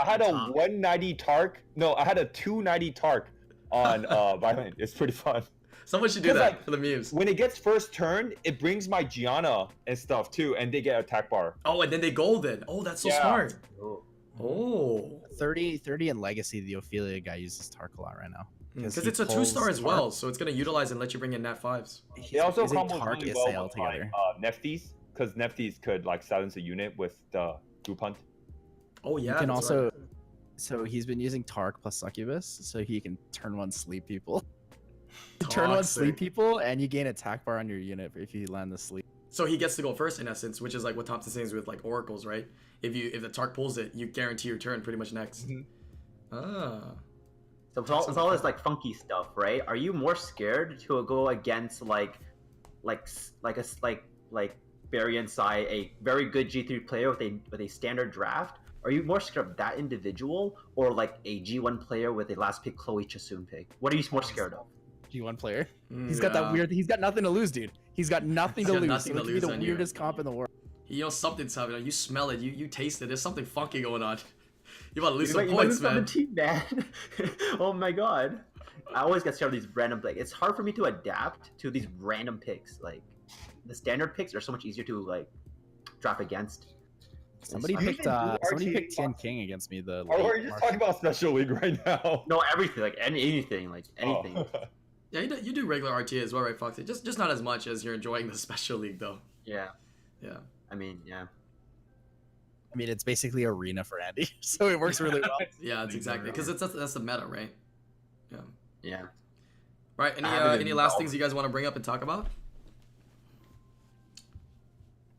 had doing a 190 Tark. No, I had a 290 Tark on Violent. It's pretty fun. Someone should do 'Cause, that like, for the memes. When it gets first turn, it brings my Gianna and stuff too, and they get attack bar. Oh, and then they golden. Oh, that's so Yeah. smart. Oh. Oh. 30 in Legacy, the Ophelia guy uses Tark a lot right now. Because he it's a pulls 2-star as Tark. well, so it's gonna utilize and let you bring in nat 5s. He's They also using combo Tark really is well sale with together. Nefties, because Nefties could like silence a unit with the group hunt. Oh yeah. You can that's also, right. so he's been using Tark plus Succubus, so he can turn one sleep people. Turn Toxic. one sleep people, and you gain attack bar on your unit if you land the sleep. So he gets to go first in essence, which is like what Thompson says with like oracles, right? If the Tark pulls it, you guarantee your turn pretty much next. Mhm. Ah. So it's all this like funky stuff, right? Are you more scared to go against like Barry inside a very good G3 player with a standard draft? Are you more scared of that individual or like a G1 player with a last pick Chloe Chasun pick? What are you more scared of? G1 player. He's got that weird. He's got nothing to lose, dude. He's got nothing to got lose. nothing So to it could be lose the on you. weirdest comp in the world. You know something's happening. You smell it. You taste it. There's something funky going on. You about to lose You some might points, lose man. 17, man. Oh my god. I always get scared of these random like it's hard for me to adapt to these random picks. Like the standard picks are so much easier to like draft against. Somebody It's picked fun. somebody RTA picked Tian King against me. The Or late are you just March. talking about Special League right now? No, everything, like anything, like anything. Oh. Yeah, you do regular RTA as well, right, Foxy? Just not as much as you're enjoying the special league, though. Yeah. Yeah. I mean, yeah. I mean, it's basically arena for Andy, so it works really well. Yeah, it's exactly because that's the meta, right? Yeah. Yeah. Right. I haven't Any been last involved. things you guys want to bring up and talk about?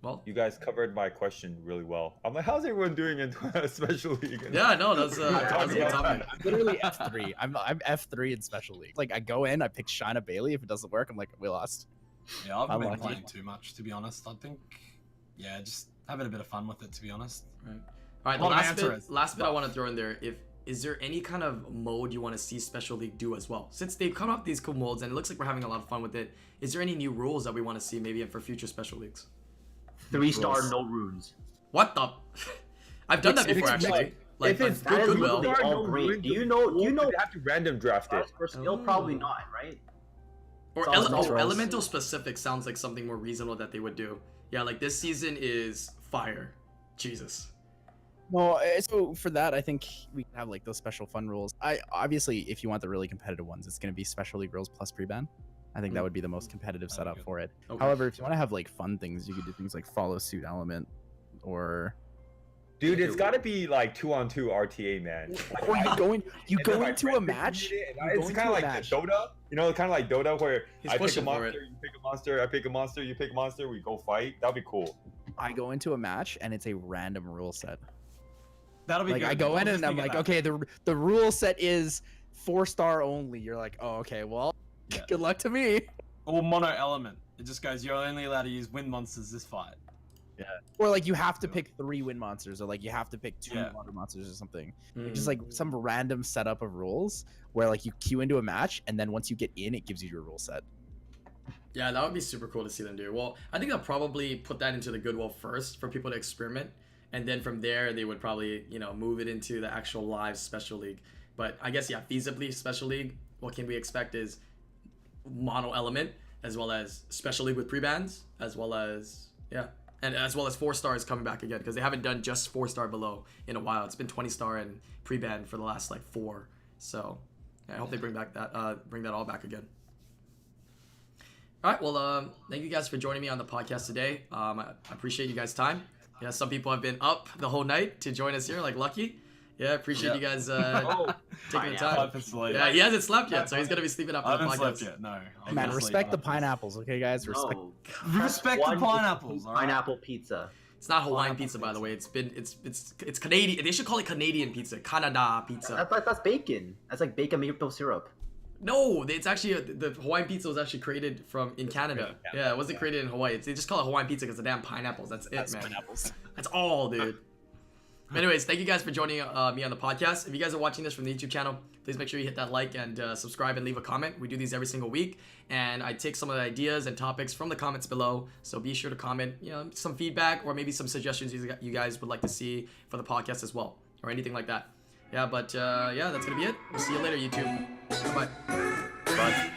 Well. You guys covered my question really well. I'm like, how's everyone doing in Special League? And Yeah. No, that's a good topic. I'm literally F3. I'm F3 in special league. Like I go in, I pick Shina Bailey. If it doesn't work, I'm like, we lost. Yeah, I've been Unlucky. playing too much, to be honest. I think, yeah, just having a bit of fun with it, to be honest. Right. All right. The Lot of last bit I answers. want to throw in there. Is there any kind of mode you want to see Special League do as well? Since they've come up with these cool modes and it looks like we're having a lot of fun with it, is there any new rules that we want to see maybe for future Special Leagues? 3-star, Rules. no runes. What the? I've done that If before it's actually. like- Like if it's that is goodwill. literally all great. Do you know? You have to random draft it. For skill, probably not, right? Or It's all natural. oh, elemental specific sounds like something more reasonable that they would do. Yeah, like this season is fire. Jesus. No, so for that, I think we can have like those special fun rules. I obviously, if you want the really competitive ones, it's going to be special league rules plus pre-ban. I think that would be the most competitive setup good. for it. Okay. However, if you want to have like fun things, you could do things like follow suit element, or Dude, it's got to be like 2-on-2 RTA, man. or you go in, you And go then my into a friend match. did it, and you go it's into kind of a like match. the Dota, you know, kind of like Dota where He's I pick a pushing for monster, it. you pick a monster, I pick a monster, you pick a monster, we go fight. That'd be cool. I go into a match and it's a random rule set. That'll be Like good. I go in was and just I'm like, thinking okay, the rule set is 4-star only. You're like, oh, okay, well, Yeah. good luck to me. that. Or mono element. It just goes, you're only allowed to use wind monsters this fight. Or like you have to pick 3 wind monsters, or like you have to pick 2 Yeah. water monsters or something. Mhm. Just like some random setup of rules where like you queue into a match, and then once you get in, it gives you your rule set. Yeah, that would be super cool to see them do. Well, I think they'll probably put that into the Goodwill first for people to experiment, and then from there they would probably, you know, move it into the actual live special league. But I guess, yeah, feasibly special league, what can we expect is mono element, as well as special league with pre-bans, as well as, yeah, and as well as 4-stars coming back again, because they haven't done just 4-star below in a while. It's been 20-star and pre-ban for the last like 4. So yeah, I hope they bring that all back again. All right, well, thank you guys for joining me on the podcast today. I appreciate you guys' time. Yeah, some people have been up the whole night to join us here, like Lucky. Yeah, appreciate you guys taking the time. Yeah, he hasn't slept yet, so he's gonna be sleeping after I the haven't podcast. slept yet. No. I'm Man, gonna respect sleep the after pineapples, okay, guys? Respect. No. Respect the One pineapples, all right? Pineapple pizza. It's not Hawaiian Pineapple pizza, by the pizza. way. It's Canadian. They should call it Canadian pizza, Canada pizza. That's bacon. That's like bacon maple syrup. No, it's actually the Hawaiian pizza was actually created in Canada. Yeah, it wasn't created in Hawaii. They just call it Hawaiian pizza because the damn pineapples. That's it, man. Pineapples. That's all, dude. Anyways, thank you guys for joining me on the podcast. If you guys are watching this from the YouTube channel, please make sure you hit that like and subscribe and leave a comment. We do these every single week, and I take some of the ideas and topics from the comments below. So be sure to comment, you know, some feedback or maybe some suggestions you guys would like to see for the podcast as well, or anything like that. Yeah, but yeah, that's gonna be it. We'll see you later, YouTube. Bye. But